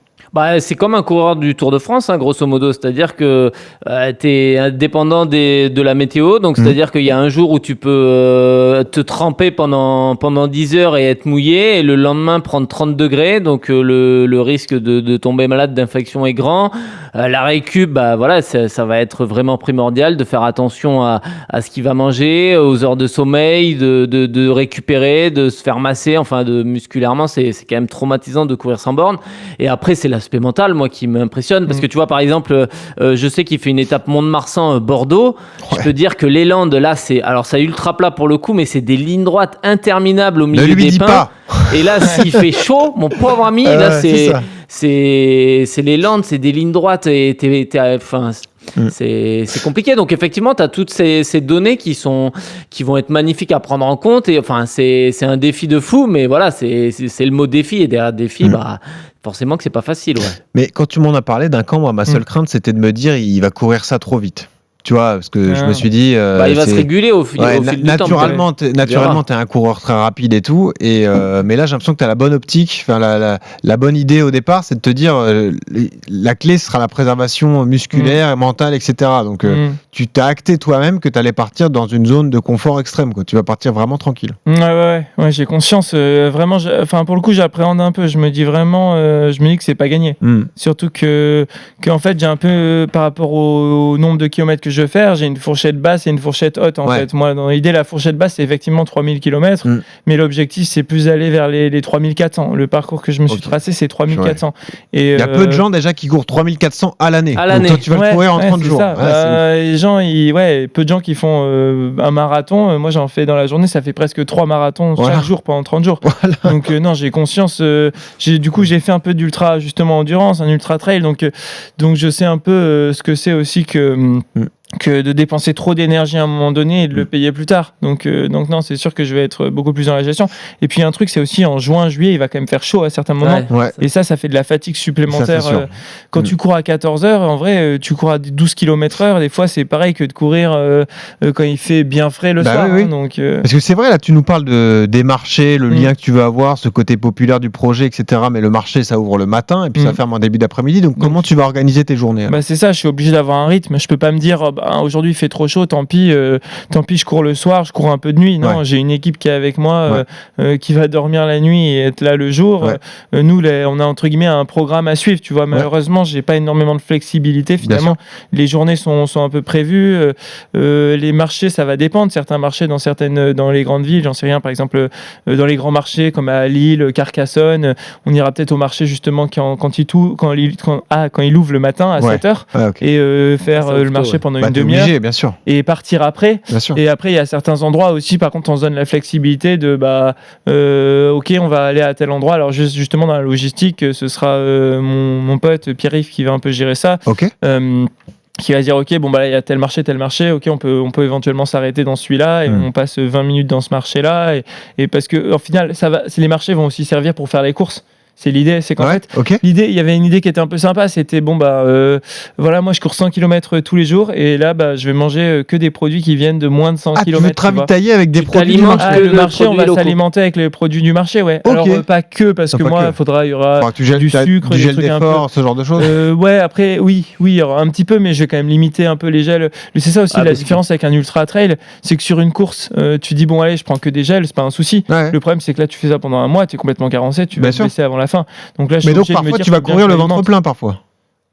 C'est comme un coureur du Tour de France, hein, grosso modo. C'est-à-dire que tu es dépendant de la météo. Donc, c'est-à-dire qu'il y a un jour où tu peux te tremper pendant 10 heures et être mouillé. Et le lendemain, prendre 30 degrés. Donc, le risque de tomber malade d'infection est grand. La récup, ça va être vraiment primordial de faire attention à ce qu'il va manger, aux heures de sommeil, de récupérer, de se faire masser. Enfin, musculairement, c'est quand même traumatisant de courir sans borne. Et après, c'est l'aspect mental, moi, qui m'impressionne. Parce que tu vois, par exemple, je sais qu'il fait une étape Mont-de-Marsan-Bordeaux. Ouais. Je peux dire que les Landes, là, c'est ultra plat pour le coup, mais c'est des lignes droites interminables au milieu des pins. Et là, s'il fait chaud, mon pauvre ami, là, c'est les Landes, c'est des lignes droites et c'est compliqué. Donc effectivement, tu as toutes ces données qui vont être magnifiques à prendre en compte. Et enfin, c'est un défi de fou, mais voilà, c'est le mot défi. Et derrière défi, forcément que c'est pas facile. Ouais. Mais quand tu m'en as parlé d'un camp, moi, ma seule crainte, c'était de me dire, il va courir ça trop vite. Tu vois, parce que je me suis dit... il va se réguler au fil du naturellement, temps. Naturellement, tu es un coureur très rapide et tout. Mais là, j'ai l'impression que tu as la bonne optique. La bonne idée au départ, c'est de te dire la clé sera la préservation musculaire, mentale, etc. Donc, tu t'as acté toi-même que tu allais partir dans une zone de confort extrême. Quoi. Tu vas partir vraiment tranquille. Ouais, j'ai conscience. Vraiment, pour le coup, j'appréhende un peu. Je me dis vraiment, je me dis que c'est pas gagné. Surtout qu'en fait, j'ai un peu, par rapport au nombre de kilomètres que je veux faire, j'ai une fourchette basse et une fourchette haute en fait. Moi, dans l'idée, la fourchette basse, c'est effectivement 3000 km, mais l'objectif, c'est plus d'aller vers les 3400. Le parcours que je me suis tracé, c'est 3400. Et il y a peu de gens déjà qui courent 3400 à l'année. Donc toi, tu vas le courir en 30 jours. Les gens, peu de gens qui font un marathon. Moi, j'en fais dans la journée, ça fait presque 3 marathons chaque jour pendant 30 jours. Voilà. Donc, non, j'ai conscience. Du coup, j'ai fait un peu d'ultra, justement, endurance, un ultra trail. Donc je sais un peu ce que c'est aussi que de dépenser trop d'énergie à un moment donné et de le payer plus tard. Donc non, c'est sûr que je vais être beaucoup plus dans la gestion. Et puis un truc, c'est aussi en juin, juillet, il va quand même faire chaud à certains moments. Et ça fait de la fatigue supplémentaire. Quand tu cours à 14 heures, en vrai, tu cours à 12 km/h. Des fois, c'est pareil que de courir quand il fait bien frais le soir. Oui. Hein, donc, Parce que c'est vrai, là, tu nous parles des marchés, le lien que tu veux avoir, ce côté populaire du projet, etc. Mais le marché, ça ouvre le matin et puis ça ferme en début d'après-midi. Donc comment tu vas organiser tes journées ? C'est ça, je suis obligé d'avoir un rythme. Je peux pas me dire, aujourd'hui il fait trop chaud, tant pis, je cours le soir, je cours un peu de nuit. Non, j'ai une équipe qui est avec moi, qui va dormir la nuit et être là le jour. Nous, on a entre guillemets un programme à suivre, tu vois. Malheureusement, j'ai pas énormément de flexibilité. Finalement, les journées sont un peu prévues. Les marchés, ça va dépendre. Certains marchés dans les grandes villes, j'en sais rien. Par exemple, dans les grands marchés comme à Lille, Carcassonne, on ira peut-être au marché justement quand il ouvre le matin à 7h et faire le marché pendant une demi-heure bien sûr. et partir après. Bien sûr. Et après, il y a certains endroits aussi, par contre, on se donne la flexibilité de ok, on va aller à tel endroit. Alors justement dans la logistique, ce sera mon pote Pierre-Yves qui va un peu gérer ça. Qui va dire ok, bon bah là il y a tel marché, ok, on peut éventuellement s'arrêter dans celui-là et on passe 20 minutes dans ce marché-là et parce que au final les marchés vont aussi servir pour faire les courses. C'est l'idée, c'est qu'en fait, l'idée, il y avait une idée qui était un peu sympa, c'était voilà, moi je cours 100 km tous les jours et là je vais manger que des produits qui viennent de moins de 100 km. Tu veux te ravitailler avec des produits du marché. Le marché, on va s'alimenter avec les produits du marché, Alors pas que, parce que moi, il y aura du sucre, du des gel trucs d'effort, ce genre de choses. Après, oui, il y aura un petit peu, mais je vais quand même limiter un peu les gels. C'est ça aussi la différence avec un ultra trail, c'est que sur une course, tu dis bon allez, je prends que des gels, c'est pas un souci. Le problème, c'est que là, tu fais ça pendant un mois, tu es complètement carencé, tu vas te blesser avant la fin. Donc là, parfois tu vas courir le ventre plein parfois.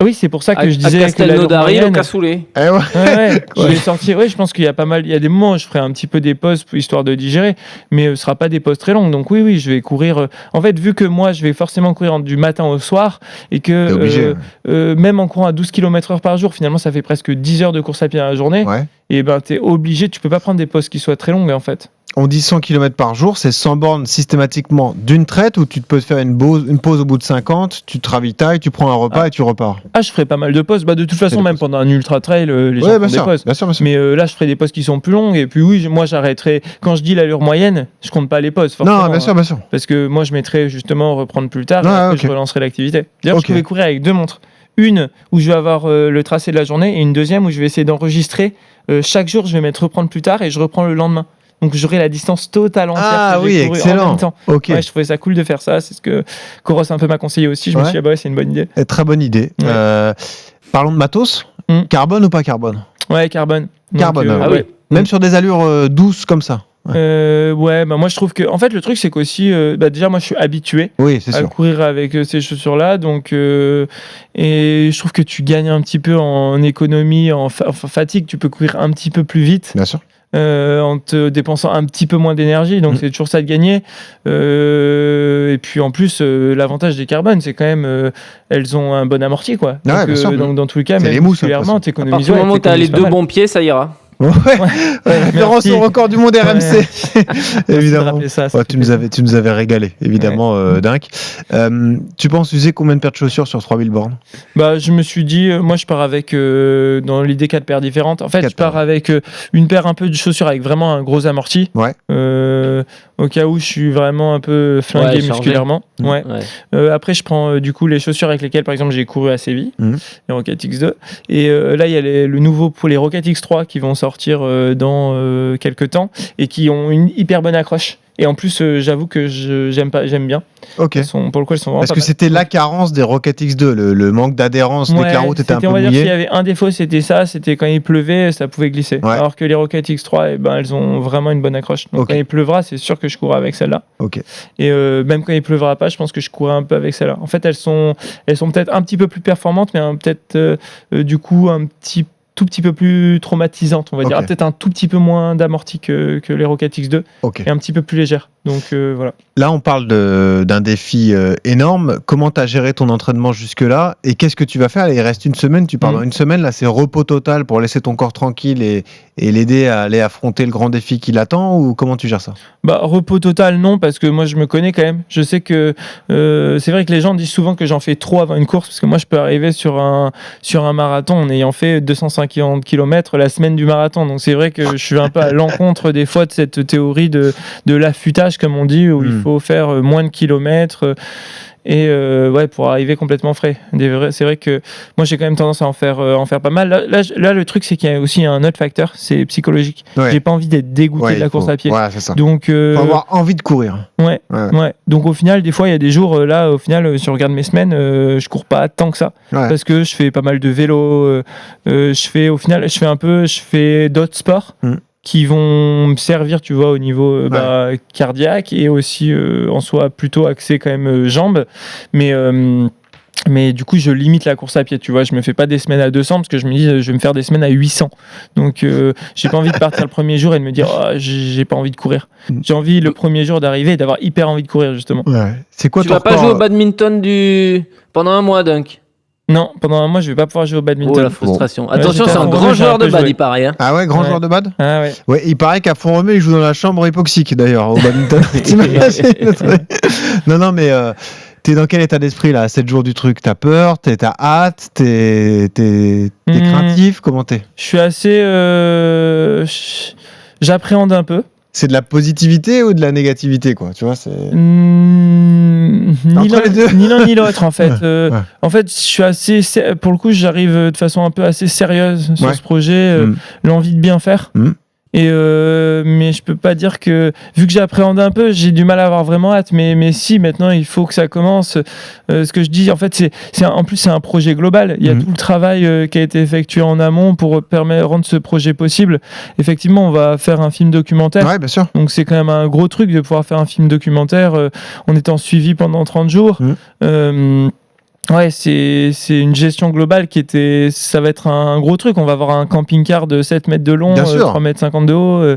Oui, c'est pour ça que je disais que Castelnaudary, au cassoulet. Je vais sortir. Je pense qu'il y a pas mal. Il y a des moments où je ferai un petit peu des pauses histoire de digérer, mais ce sera pas des pauses très longues. Donc oui, je vais courir. En fait, vu que moi, je vais forcément courir du matin au soir et que même en courant à 12 km/h par jour, finalement, ça fait presque 10 heures de course à pied dans la journée. Et t'es obligé. Tu peux pas prendre des pauses qui soient très longues en fait. On dit 100 km par jour, c'est 100 bornes systématiquement d'une traite ou tu peux te faire une pause au bout de 50, tu te ravitailles, tu prends un repas et tu repars. Je ferai pas mal de pauses. De toute façon, même pendant un ultra trail, les gens font des pauses. Bien sûr. Mais là, je ferai des pauses qui sont plus longues. Et puis moi, j'arrêterai. Quand je dis l'allure moyenne, je compte pas les pauses. Forcément, non, bien sûr. Parce que moi, je mettrai justement reprendre plus tard et après, je relancerai l'activité. D'ailleurs, je vais courir avec 2 montres. Une où je vais avoir le tracé de la journée et une deuxième où je vais essayer d'enregistrer. Chaque jour, je vais mettre reprendre plus tard et je reprends le lendemain. Donc j'aurai la distance totale entière que j'ai couru en même temps. Je trouvais ça cool de faire ça. C'est ce que Coros un peu m'a conseillé aussi. Je me suis dit c'est une bonne idée. Très bonne idée. Parlons de matos. Carbone ou pas carbone? Carbone. Carbone. Même sur des allures douces comme ça. Moi je trouve que en fait le truc c'est qu'aussi déjà moi je suis habitué à courir avec ces chaussures là donc et je trouve que tu gagnes un petit peu en économie, en fatigue, tu peux courir un petit peu plus vite. Bien sûr. En te dépensant un petit peu moins d'énergie, donc c'est toujours ça de gagner. Et puis en plus, l'avantage des carbones, c'est quand même elles ont un bon amorti, quoi. Donc dans tous les cas, même musculairement, t'économises. À partir du moment où t'as les 2 bons pieds, ça ira. Référence au record du monde RMC. Évidemment. Ça, tu nous avais régalé, évidemment, dingue. Tu penses user combien de paires de chaussures sur 3000 bornes? Je me suis dit, moi je pars avec, dans l'idée 4 paires différentes. En fait, je pars avec une paire un peu de chaussures avec vraiment un gros amorti. Au cas où je suis vraiment un peu flingué musculairement. Après, je prends du coup les chaussures avec lesquelles, par exemple, j'ai couru à Séville, les Rocket X2. Et là, il y a le nouveau pour les Rocket X3 qui vont sortir dans quelques temps et qui ont une hyper bonne accroche. Et en plus, j'avoue que j'aime bien. Pour le coup, elles sont vraiment Parce que c'était la carence des Rocket X2, le manque d'adhérence des carreaux était un peu mouillé. S'il y avait un défaut, c'était quand il pleuvait, ça pouvait glisser. Alors que les Rocket X3, elles ont vraiment une bonne accroche. Donc quand il pleuvra, c'est sûr que je courrai avec celle-là. Et même quand il pleuvra pas, je pense que je courrai un peu avec celle-là. En fait, elles sont peut-être un petit peu plus performantes, mais peut-être du coup tout petit peu plus traumatisante, on va dire. Peut-être un tout petit peu moins d'amorti que les Rocket X2 et un petit peu plus légère. Donc voilà. Là, on parle d'un défi énorme. Comment tu as géré ton entraînement jusque-là et qu'est-ce que tu vas faire? Il reste une semaine, tu pars dans une semaine. Là, c'est repos total pour laisser ton corps tranquille et l'aider à aller affronter le grand défi qui l'attend, ou comment tu gères ça? Repos total, non, parce que moi, je me connais quand même. Je sais que c'est vrai que les gens disent souvent que j'en fais trop avant une course, parce que moi, je peux arriver sur un marathon en ayant fait 250 km la semaine du marathon. Donc, c'est vrai que je suis un peu à l'encontre des fois de cette théorie de l'affûtage, comme on dit, où il faut faire moins de kilomètres. et pour arriver complètement frais. C'est vrai que moi j'ai quand même tendance à en faire pas mal. Là, le truc c'est qu'il y a aussi un autre facteur, c'est psychologique. J'ai pas envie d'être dégoûté de la course à pied. Ouais, c'est ça. Donc faut avoir envie de courir. Ouais. Donc au final, des fois il y a des jours là, au final, si je regarde mes semaines, je cours pas tant que ça parce que je fais pas mal de vélo. Je fais d'autres sports. Qui vont me servir, tu vois, au niveau cardiaque et aussi en soi plutôt axé quand même jambes. Mais du coup, je limite la course à pied, tu vois. Je me fais pas des semaines à 200 parce que je me dis, je vais me faire des semaines à 800. Donc, j'ai pas envie de partir le premier jour et de me dire, j'ai pas envie de courir. J'ai envie le premier jour d'arriver et d'avoir hyper envie de courir, justement. Ouais. C'est quoi tu vas pas jouer au badminton pendant un mois, Dunk? Non, pendant un mois, je vais pas pouvoir jouer au badminton. Oh, la frustration. Attention, c'est un grand joueur de bad, il paraît. Ah ouais, grand joueur de bad. Ah ouais. Ouais, il paraît qu'à Font-Romeu, il joue dans la chambre hypoxique, d'ailleurs, au badminton. Non, mais t'es dans quel état d'esprit, là, à 7 jours du truc? T'as peur? T'as hâte? T'es craintif? Comment t'es? Je suis assez... J'appréhende un peu. C'est de la positivité ou de la négativité, quoi? Tu vois, c'est... Ni l'un ni l'autre, en fait. En fait, je suis assez... Pour le coup, j'arrive de façon un peu assez sérieuse sur ce projet. L'envie de bien faire. Mais je peux pas dire que, vu que j'appréhende un peu, j'ai du mal à avoir vraiment hâte. Mais si, maintenant, il faut que ça commence. Ce que je dis, en fait, en plus, c'est un projet global. Il y a tout le travail qui a été effectué en amont pour rendre ce projet possible. Effectivement, on va faire un film documentaire. Ouais, bien sûr. Donc, c'est quand même un gros truc de pouvoir faire un film documentaire en étant suivi pendant 30 jours. Ouais, c'est une gestion globale ça va être un gros truc. On va avoir un camping-car de 7 mètres de long, 3 mètres 50 de haut.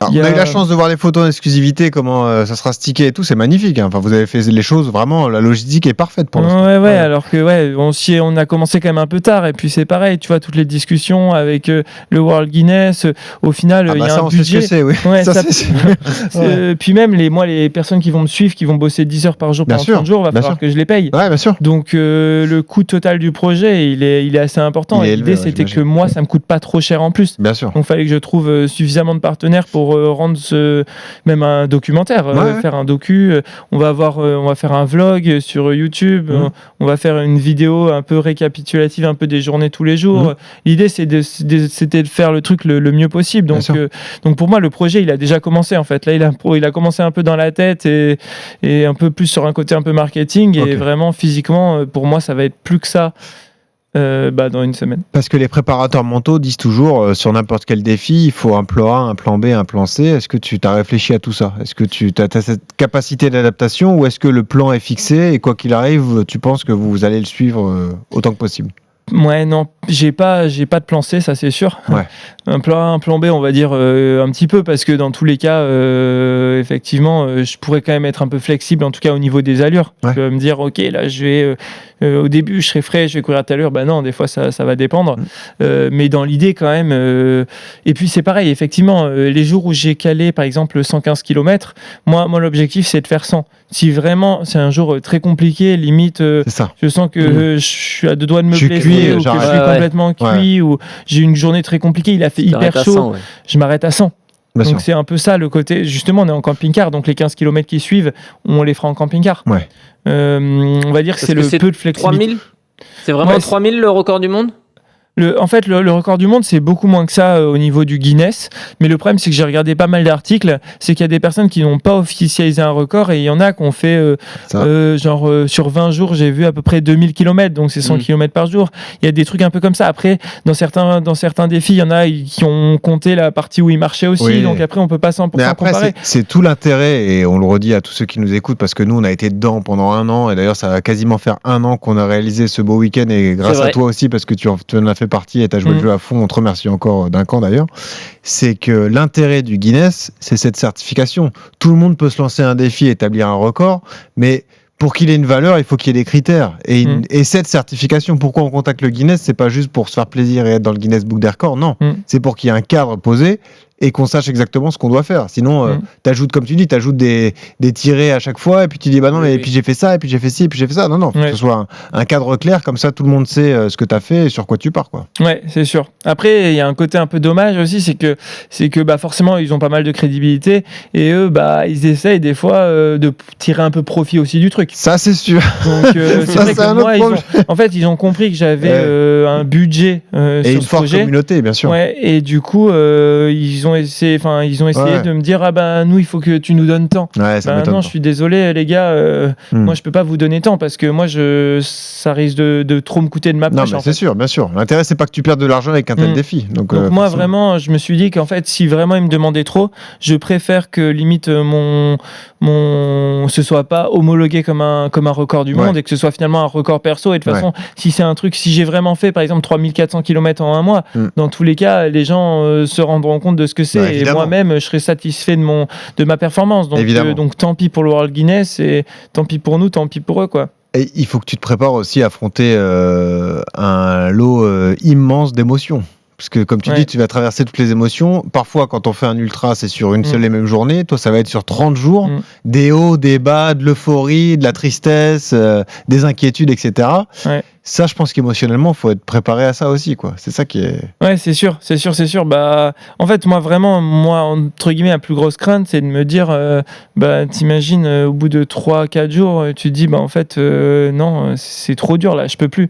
Alors, on a eu la chance de voir les photos en exclusivité, comment ça sera stické et tout, c'est magnifique. Hein. Enfin, vous avez fait les choses, vraiment, la logistique est parfaite pour l'instant. Ouais, alors que on a commencé quand même un peu tard, et puis c'est pareil, tu vois, toutes les discussions avec le World Guinness, au final, il y a un budget. Sait ce que c'est, oui. Ouais, puis même, les personnes qui vont me suivre, qui vont bosser 10 heures par jour pendant 30 jours, va falloir que je les paye. Ouais, bien sûr. Donc, le coût total du projet, il est assez important. Et l'idée, c'était que moi, ça me coûte pas trop cher en plus. Bien sûr. Donc, il fallait que je trouve suffisamment de partenaires pour rendre même un documentaire, faire un docu. On va faire un vlog sur YouTube. On va faire une vidéo un peu récapitulative, un peu des journées tous les jours. L'idée, c'était de faire le truc le mieux possible. Donc pour moi, le projet, il a déjà commencé en fait. Là, il a commencé un peu dans la tête et un peu plus sur un côté un peu marketing. Et vraiment, physiquement, pour moi, ça va être plus que ça. Dans une semaine. Parce que les préparateurs mentaux disent toujours sur n'importe quel défi, il faut un plan A, un plan B, un plan C. Est-ce que tu t'as réfléchi à tout ça? Est-ce que tu as cette capacité d'adaptation ou est-ce que le plan est fixé et quoi qu'il arrive, tu penses que vous allez le suivre autant que possible? Ouais, non, j'ai pas de plan C, ça c'est sûr. Ouais. Un plan A, un plan B, on va dire un petit peu, parce que dans tous les cas, effectivement, je pourrais quand même être un peu flexible, en tout cas au niveau des allures. Je peux me dire, ok, là, je vais au début, je serai frais, je vais courir à telle heure. Non, des fois, ça va dépendre. Mais dans l'idée, quand même. Et puis, c'est pareil, effectivement, les jours où j'ai calé, par exemple, 115 km, moi l'objectif, c'est de faire 100. Si vraiment, c'est un jour très compliqué, limite, je sens que je suis à 2 doigts de me blesser, ou que je suis complètement cuit, ou j'ai une journée très compliquée, il a fait hyper chaud, je m'arrête à 100. Bien donc sûr. C'est un peu ça le côté. Justement, on est en camping-car, donc les 15 km qui suivent, on les fera en camping-car. On va dire que c'est le peu de flexibilité. 3000 C'est vraiment 3000 le record du monde? En fait, le record du monde, c'est beaucoup moins que ça au niveau du Guinness. Mais le problème, c'est que j'ai regardé pas mal d'articles. C'est qu'il y a des personnes qui n'ont pas officialisé un record et il y en a qui ont fait, sur 20 jours, j'ai vu à peu près 2000 km. Donc, c'est 100 km par jour. Il y a des trucs un peu comme ça. Après, dans certains défis, il y en a qui ont compté la partie où ils marchaient aussi. Oui. Donc, après, on peut pas 100% comparer. C'est tout l'intérêt, et on le redit à tous ceux qui nous écoutent, parce que nous, on a été dedans pendant 1 an. Et d'ailleurs, ça va quasiment faire 1 an qu'on a réalisé ce beau week-end. Et grâce à toi aussi, parce que tu en as fait partie et tu as joué le jeu à fond, on te remercie encore d'un camp d'ailleurs, c'est que l'intérêt du Guinness, c'est cette certification. Tout le monde peut se lancer un défi, établir un record, mais pour qu'il ait une valeur, il faut qu'il y ait des critères. Et cette certification, pourquoi on contacte le Guinness, c'est pas juste pour se faire plaisir et être dans le Guinness Book des records, non. C'est pour qu'il y ait un cadre posé. et qu'on sache exactement ce qu'on doit faire. Sinon, t'ajoutes, comme tu dis, des tirés à chaque fois et puis tu dis bah non, mais puis j'ai fait ça et puis j'ai fait ci et puis j'ai fait ça. Non, faut que ce soit un cadre clair, comme ça tout le monde sait ce que t'as fait et sur quoi tu pars, quoi. Ouais, c'est sûr. Après, il y a un côté un peu dommage aussi, c'est que bah forcément ils ont pas mal de crédibilité et eux bah ils essayent des fois de tirer un peu profit aussi du truc. Ça c'est sûr. Donc c'est vrai que moi ils ont compris que j'avais un budget et sur une ce forte projet. Communauté, bien sûr. Ouais, et du coup ils ont essayé de me dire ah bah nous il faut que tu nous donnes tant. Ouais, ça m'étonne non, pas. je suis désolé les gars, moi je peux pas vous donner tant parce que moi ça risque de trop me coûter de ma poche. Non, mais c'est sûr, bien sûr. L'intérêt c'est pas que tu perdes de l'argent avec un tel défi. Donc moi vraiment, je me suis dit qu'en fait si vraiment ils me demandaient trop, je préfère que limite ce soit pas homologué comme un record du monde et que ce soit finalement un record perso. Et de toute façon, si j'ai vraiment fait par exemple 3400 km en un mois, dans tous les cas les gens se rendront compte de ce que c'est et moi-même je serai satisfait de ma performance. Donc tant pis pour le World Guinness et tant pis pour nous, tant pis pour eux, quoi. Et il faut que tu te prépares aussi à affronter un lot immense d'émotions. Parce que comme tu dis, tu vas traverser toutes les émotions. Parfois, quand on fait un ultra, c'est sur une seule et même journée. Toi, ça va être sur 30 jours. Des hauts, des bas, de l'euphorie, de la tristesse, des inquiétudes, etc. Ouais. Ça, je pense qu'émotionnellement, il faut être préparé à ça aussi, quoi. C'est ça qui est... Ouais, c'est sûr. Bah, en fait, moi, entre guillemets, la plus grosse crainte, c'est de me dire, t'imagines, au bout de 3-4 jours, tu te dis, en fait, non, c'est trop dur, là, je peux plus.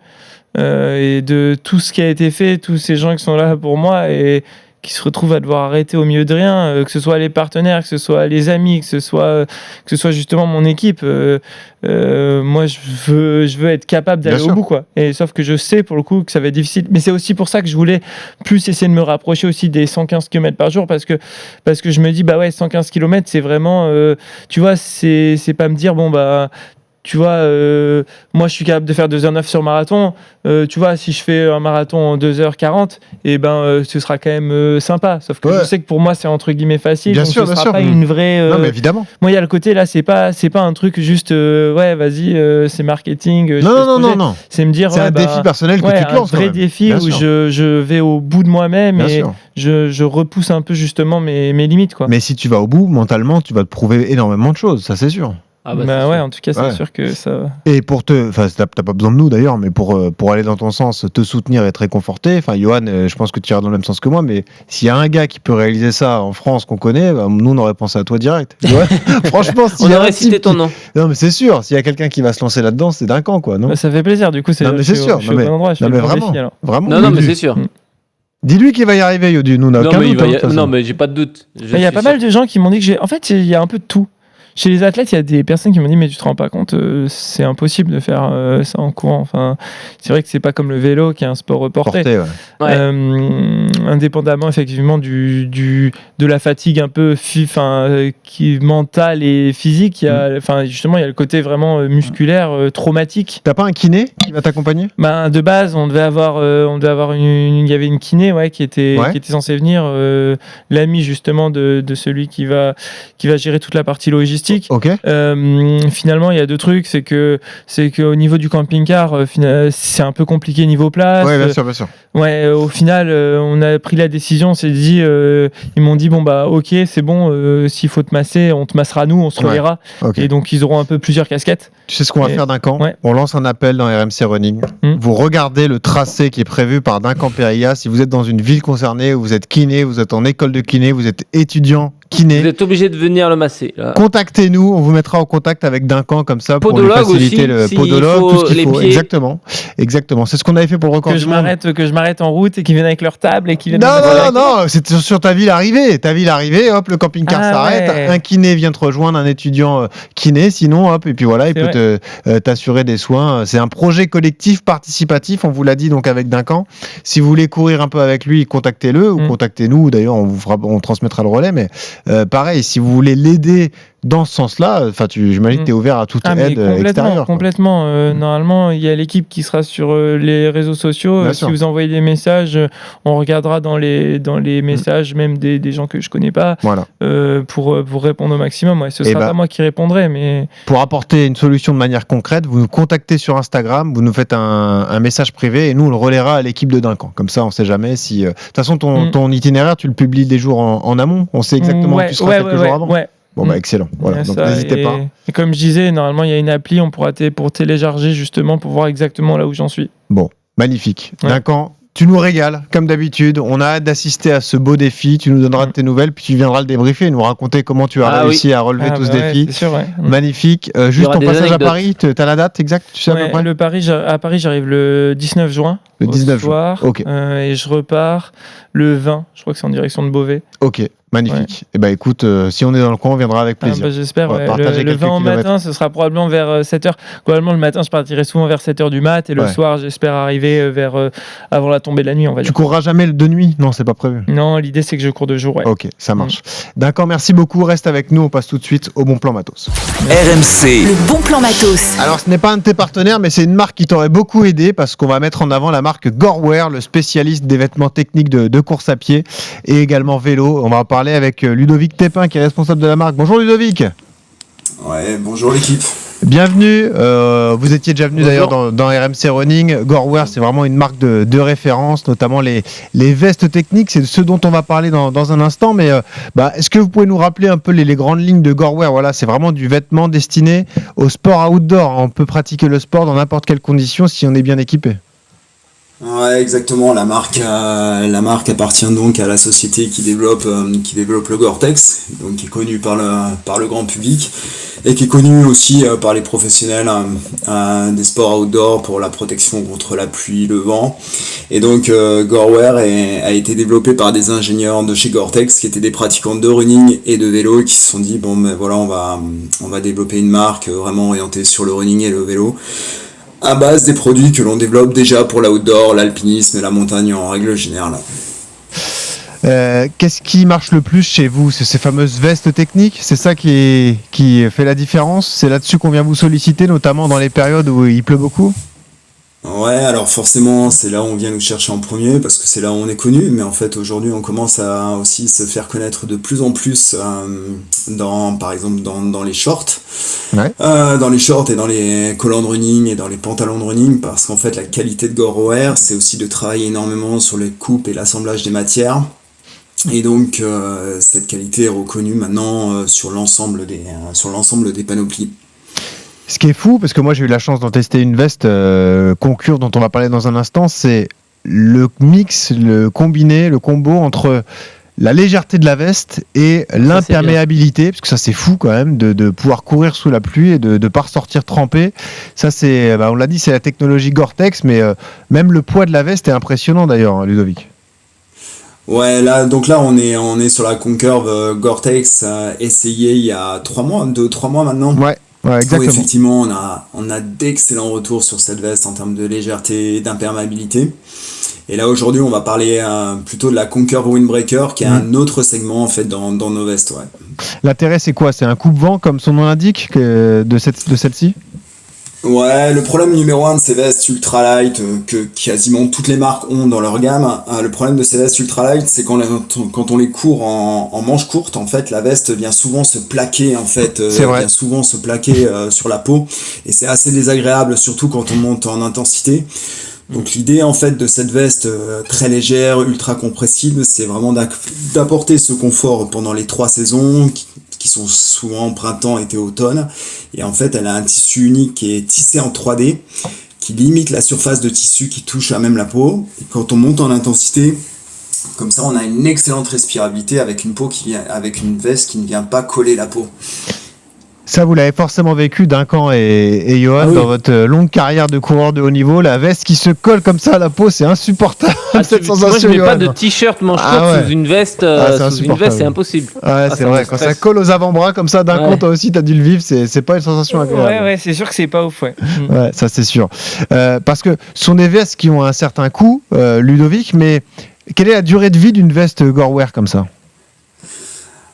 Et de tout ce qui a été fait, tous ces gens qui sont là pour moi et qui se retrouvent à devoir arrêter au milieu de rien, que ce soit les partenaires, que ce soit les amis, que ce soit justement mon équipe. Moi, je veux être capable d'aller au bout, quoi. Et sauf que je sais pour le coup que ça va être difficile. Mais c'est aussi pour ça que je voulais plus essayer de me rapprocher aussi des 115 km par jour parce que je me dis 115 km, c'est vraiment, tu vois, c'est pas me dire tu vois, moi je suis capable de faire 2h09 sur marathon. Tu vois, si je fais un marathon en 2h40, ce sera quand même sympa. Sauf que je sais que pour moi c'est entre guillemets facile. Bien sûr, ce sera pas une vraie. Non, mais évidemment. Moi, il y a le côté là, c'est pas un truc juste. Vas-y, c'est marketing. Non. C'est me dire. C'est un défi personnel que tu te lances. Un vrai défi où je vais au bout de moi-même et je repousse un peu justement mes limites, quoi. Mais si tu vas au bout, mentalement, tu vas te prouver énormément de choses, ça c'est sûr. En tout cas, c'est sûr que ça. Et t'as pas besoin de nous d'ailleurs, mais pour aller dans ton sens, te soutenir et te réconforter. Enfin, Johan, je pense que tu iras dans le même sens que moi, mais s'il y a un gars qui peut réaliser ça en France qu'on connaît, nous on aurait pensé à toi direct. Franchement, on aurait cité ton nom. Non, mais c'est sûr. S'il y a quelqu'un qui va se lancer là-dedans, c'est Duncan, quoi, non ? Ça fait plaisir. Du coup, c'est. Non, mais c'est sûr. Je suis au bon endroit. Je fais le défi, alors. Vraiment. Non, mais c'est sûr. Dis-lui qu'il va y arriver, Yodu. Nous, on n'a aucun doute. Non, mais j'ai pas de doute. Il y a pas mal de gens qui m'ont dit que En fait, il y a un peu de tout. Chez les athlètes, il y a des personnes qui m'ont dit mais tu te rends pas compte, c'est impossible de faire ça en courant. Enfin, c'est vrai que c'est pas comme le vélo qui est un sport reporté. Indépendamment effectivement de la fatigue un peu mentale et physique, il y a justement il y a le côté vraiment musculaire, traumatique. T'as pas un kiné qui va t'accompagner ? De base, il y avait une kiné qui était censée venir, l'ami justement de celui qui va gérer toute la partie logistique. Okay. Finalement, il y a deux trucs, c'est que au niveau du camping-car, c'est un peu compliqué niveau place. Ouais, bien sûr. Ouais, au final, on a pris la décision, on s'est dit, ils m'ont dit ok, c'est bon, s'il faut te masser, on te massera nous, on se reliera. Okay. Et donc ils auront un peu plusieurs casquettes. Tu sais ce qu'on va faire Duncan ? On lance un appel dans RMC Running. Vous regardez le tracé qui est prévu par Duncan Périlla. Si vous êtes dans une ville concernée, vous êtes kiné, vous êtes en école de kiné, vous êtes étudiant kiné. Vous êtes obligé de venir le masser. Là. Contactez-nous, on vous mettra en contact avec Duncan comme ça pour lui faciliter le podologue, tout ce qu'il faut. Pieds. Exactement. C'est ce qu'on avait fait pour le record. Que je m'arrête en route et qu'ils viennent avec leur table et qu'ils viennent. Non, c'est sur ta ville arrivée. Hop, le camping-car s'arrête. Ouais. Un kiné vient te rejoindre, un étudiant kiné. Sinon, hop, et puis voilà, il peut t'assurer des soins. C'est un projet collectif participatif. On vous l'a dit donc avec Duncan. Si vous voulez courir un peu avec lui, contactez-le ou contactez-nous. D'ailleurs, on transmettra le relais. Mais pareil, si vous voulez l'aider dans ce sens-là, j'imagine que tu es ouvert à toute aide extérieure. Complètement. Normalement, il y a l'équipe qui sera sur les réseaux sociaux. Si vous envoyez des messages, on regardera dans les messages, même des gens que je connais pas, pour répondre au maximum. Ce sera pas moi qui répondrai, mais pour apporter une solution de manière concrète, vous nous contactez sur Instagram, vous nous faites un message privé et nous on le relaiera à l'équipe de Duncan. Comme ça, on sait jamais si. De toute façon, ton itinéraire, tu le publies des jours en amont. On sait exactement où tu seras quelques jours avant. Bon, excellent. Voilà. Donc, n'hésitez pas. Et comme je disais, normalement, il y a une appli, on pourra pour télécharger justement pour voir exactement là où j'en suis. Bon, magnifique. Duncan, tu nous régales, comme d'habitude. On a hâte d'assister à ce beau défi. Tu nous donneras de tes nouvelles, puis tu viendras le débriefer et nous raconter comment tu as réussi à relever tout ce défi. C'est sûr, magnifique. Juste ton passage à Paris, tu as la date exacte, tu sais à peu près à Paris, j'arrive le 19 juin. Le 19 soir, juin. Ok. Et je repars le 20. Je crois que c'est en direction de Beauvais. Ok. Magnifique. Et écoute, si on est dans le coin, on viendra avec plaisir. J'espère. Le 20 au matin, ce sera probablement vers 7h. Globalement, le matin, je partirai souvent vers 7h du mat. Et le soir, j'espère arriver avant la tombée de la nuit, on va dire. Tu courras jamais de nuit ? Non, c'est pas prévu. Non, l'idée, c'est que je cours de jour. Ok, ça marche. D'accord, merci beaucoup. Reste avec nous. On passe tout de suite au Bon Plan Matos. RMC. Le Bon Plan Matos. Alors, ce n'est pas un de tes partenaires, mais c'est une marque qui t'aurait beaucoup aidé parce qu'on va mettre en avant la marque Gorewear, le spécialiste des vêtements techniques de course à pied et également vélo. On va en parler avec Ludovic Tépin qui est responsable de la marque. Bonjour Ludovic. Ouais, bonjour l'équipe. Bienvenue, vous étiez déjà venu d'ailleurs dans RMC Running. Gorewear, c'est vraiment une marque de référence, notamment les vestes techniques, c'est ce dont on va parler dans un instant, mais est-ce que vous pouvez nous rappeler un peu les grandes lignes de Gorewear ? Voilà, c'est vraiment du vêtement destiné au sport outdoor, on peut pratiquer le sport dans n'importe quelle condition si on est bien équipé. Ouais, exactement. La marque appartient donc à la société qui développe le Gore-Tex, donc qui est connue par le grand public et qui est connue aussi par les professionnels des sports outdoor pour la protection contre la pluie, le vent. Et donc Gorewear a été développé par des ingénieurs de chez Gore-Tex qui étaient des pratiquants de running et de vélo et qui se sont dit on va développer une marque vraiment orientée sur le running et le vélo, à base des produits que l'on développe déjà pour l'outdoor, l'alpinisme et la montagne en règle générale. Qu'est-ce qui marche le plus chez vous ? C'est ces fameuses vestes techniques ? C'est ça qui fait la différence ? C'est là-dessus qu'on vient vous solliciter, notamment dans les périodes où il pleut beaucoup ? Ouais, alors forcément, c'est là où on vient nous chercher en premier, parce que c'est là où on est connu, mais en fait, aujourd'hui, on commence à aussi se faire connaître de plus en plus par exemple, dans les shorts. Ouais. Dans les shorts et dans les collants de running et dans les pantalons de running, parce qu'en fait, la qualité de Gorewear, c'est aussi de travailler énormément sur les coupes et l'assemblage des matières. Et donc, cette qualité est reconnue maintenant sur l'ensemble des panoplies. Ce qui est fou, parce que moi j'ai eu la chance d'en tester une veste Concur dont on va parler dans un instant, c'est le mix, le combiné, le combo entre la légèreté de la veste et l'imperméabilité, parce que ça c'est fou quand même de pouvoir courir sous la pluie et de ne pas ressortir trempé. Ça c'est, on l'a dit, c'est la technologie Gore-Tex, mais même le poids de la veste est impressionnant d'ailleurs, hein, Ludovic. Ouais, donc là on est sur la Concurve Gore-Tex essayée il y a 3 mois maintenant. Ouais, exactement. Où effectivement on a d'excellents retours sur cette veste en termes de légèreté et d'imperméabilité. Et là aujourd'hui on va parler plutôt de la Concurve Windbreaker qui est un autre segment en fait dans nos vestes. Ouais. L'intérêt c'est quoi ? C'est un coupe-vent comme son nom l'indique de celle-ci ? Ouais, le problème numéro 1 de ces vestes ultralight que quasiment toutes les marques ont dans leur gamme, le problème de ces vestes ultralight, c'est quand on les court en manches courtes, en fait, la veste vient souvent se plaquer, sur la peau, et c'est assez désagréable, surtout quand on monte en intensité. Donc l'idée en fait de cette veste très légère, ultra compressible, c'est vraiment d'apporter ce confort pendant les 3 saisons qui sont souvent printemps, été, automne. Et en fait, elle a un tissu unique qui est tissé en 3D, qui limite la surface de tissu qui touche à même la peau. Et quand on monte en intensité, comme ça, on a une excellente respirabilité avec une veste qui ne vient pas coller la peau. Ça, vous l'avez forcément vécu, Duncan et Johan, dans votre longue carrière de coureur de haut niveau. La veste qui se colle comme ça à la peau, c'est insupportable. Cette sensation, moi, je ne mets Johan. pas de t-shirt manche courte sous une veste. C'est impossible. Ouais, c'est vrai. Quand ça colle aux avant-bras comme ça, Duncan, toi aussi, tu as dû le vivre. C'est pas une sensation agréable. Ouais, c'est sûr que c'est pas ouf. Ouais, ça, c'est sûr. Parce que ce sont des vestes qui ont un certain coût, Ludovic, mais quelle est la durée de vie d'une veste Gorewear comme ça ?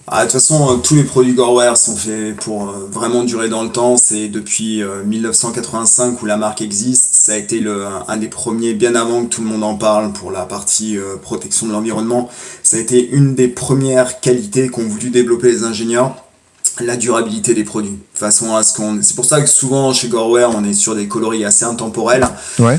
De toute façon, tous les produits Gorewear sont faits pour vraiment durer dans le temps. C'est depuis 1985 où la marque existe. Ça a été un des premiers, bien avant que tout le monde en parle, pour la partie protection de l'environnement. Ça a été une des premières qualités qu'ont voulu développer les ingénieurs. La durabilité des produits, de façon à ce c'est pour ça que souvent chez Gorewear on est sur des coloris assez intemporels,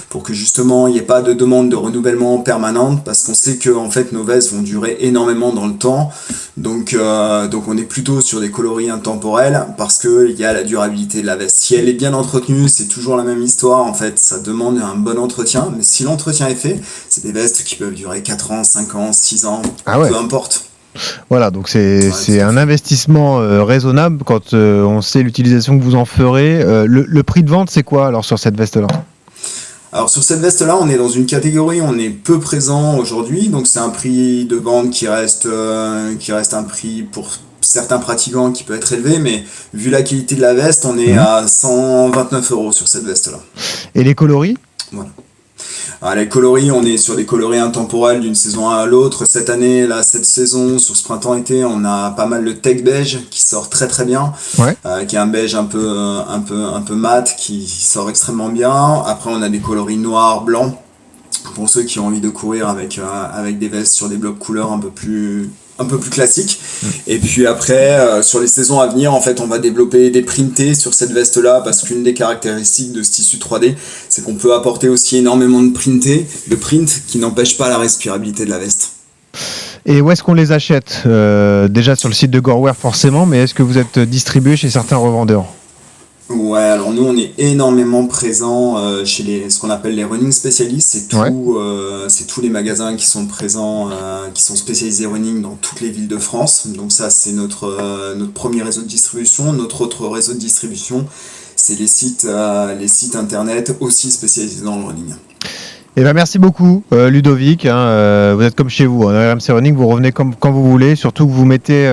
pour que justement il n'y ait pas de demande de renouvellement permanente, parce qu'on sait que en fait nos vestes vont durer énormément dans le temps, donc on est plutôt sur des coloris intemporels parce que il y a la durabilité de la veste. Si elle est bien entretenue, c'est toujours la même histoire, en fait ça demande un bon entretien, mais si l'entretien est fait, c'est des vestes qui peuvent durer 4 ans, 5 ans, 6 ans, peu importe. Voilà, donc c'est un investissement raisonnable quand on sait l'utilisation que vous en ferez. Le prix de vente, c'est quoi alors sur cette veste-là ? Alors sur cette veste-là, on est dans une catégorie, on est peu présent aujourd'hui, donc c'est un prix de vente qui reste un prix pour certains pratiquants qui peut être élevé, mais vu la qualité de la veste, on est à 129 € sur cette veste-là. Et les coloris ? Voilà. Alors, les coloris, on est sur des coloris intemporels d'une saison à l'autre. Cette année, là, cette saison, sur ce printemps-été, on a pas mal le tech beige qui sort très très bien, qui est un beige un peu mat, qui sort extrêmement bien. Après, on a des coloris noirs, blancs, pour ceux qui ont envie de courir avec des vestes sur des blocs couleurs un peu plus classique. Et puis après, sur les saisons à venir, en fait, on va développer des printés sur cette veste-là, parce qu'une des caractéristiques de ce tissu 3D, c'est qu'on peut apporter aussi énormément de print qui n'empêche pas la respirabilité de la veste. Et où est-ce qu'on les achète ? Déjà sur le site de Gorewear forcément, mais est-ce que vous êtes distribué chez certains revendeurs ? Ouais, alors nous on est énormément présents chez ce qu'on appelle les running spécialistes, c'est tous les magasins qui sont présents, qui sont spécialisés running dans toutes les villes de France. Donc ça c'est notre premier réseau de distribution. Notre autre réseau de distribution, c'est les sites internet aussi spécialisés dans le running. Eh ben merci beaucoup Ludovic, vous êtes comme chez vous, RMC Running, vous revenez quand vous voulez, surtout que vous mettez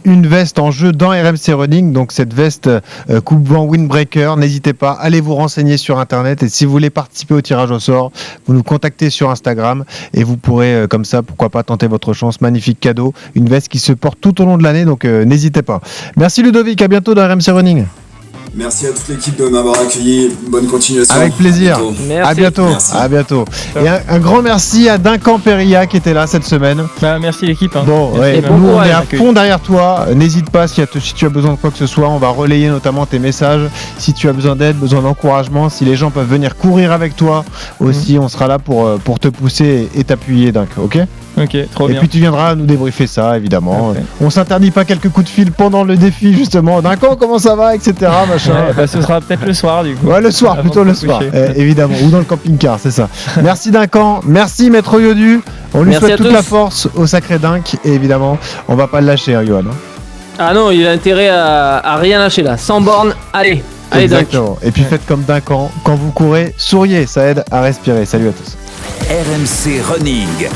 une veste en jeu dans RMC Running, donc cette veste coupe-vent Windbreaker, n'hésitez pas, allez vous renseigner sur internet, et si vous voulez participer au tirage au sort, vous nous contactez sur Instagram et vous pourrez comme ça, pourquoi pas, tenter votre chance. Magnifique cadeau, une veste qui se porte tout au long de l'année, donc n'hésitez pas. Merci Ludovic, à bientôt dans RMC Running. Merci à toute l'équipe de m'avoir accueilli. Bonne continuation. Avec plaisir. Merci. À bientôt. Merci. À bientôt. Et un grand merci à Duncan Perilla qui était là cette semaine. Merci l'équipe. Bon, Merci, nous on est à fond derrière toi. N'hésite pas si tu as besoin de quoi que ce soit. On va relayer notamment tes messages. Si tu as besoin d'aide, besoin d'encouragement, si les gens peuvent venir courir avec toi aussi, on sera là pour te pousser et t'appuyer, Duncan. Ok ? Ok, trop bien. Et puis tu viendras nous débriefer ça, évidemment. Okay. On s'interdit pas quelques coups de fil pendant le défi, justement. Duncan, comment ça va, etc. Machin. Ce sera peut-être le soir, du coup. Ouais, le soir, plutôt le soir, évidemment. Ou dans le camping-car, c'est ça. Merci Duncan, merci Maître Yodu. On lui souhaite toute la force au sacré Dunk. Et évidemment, on va pas le lâcher, hein, Johan. Ah non, il a intérêt à rien lâcher là. Sans borne, allez. Allez, exactement. Et puis faites comme Duncan. Quand vous courez, souriez, ça aide à respirer. Salut à tous. RMC Running.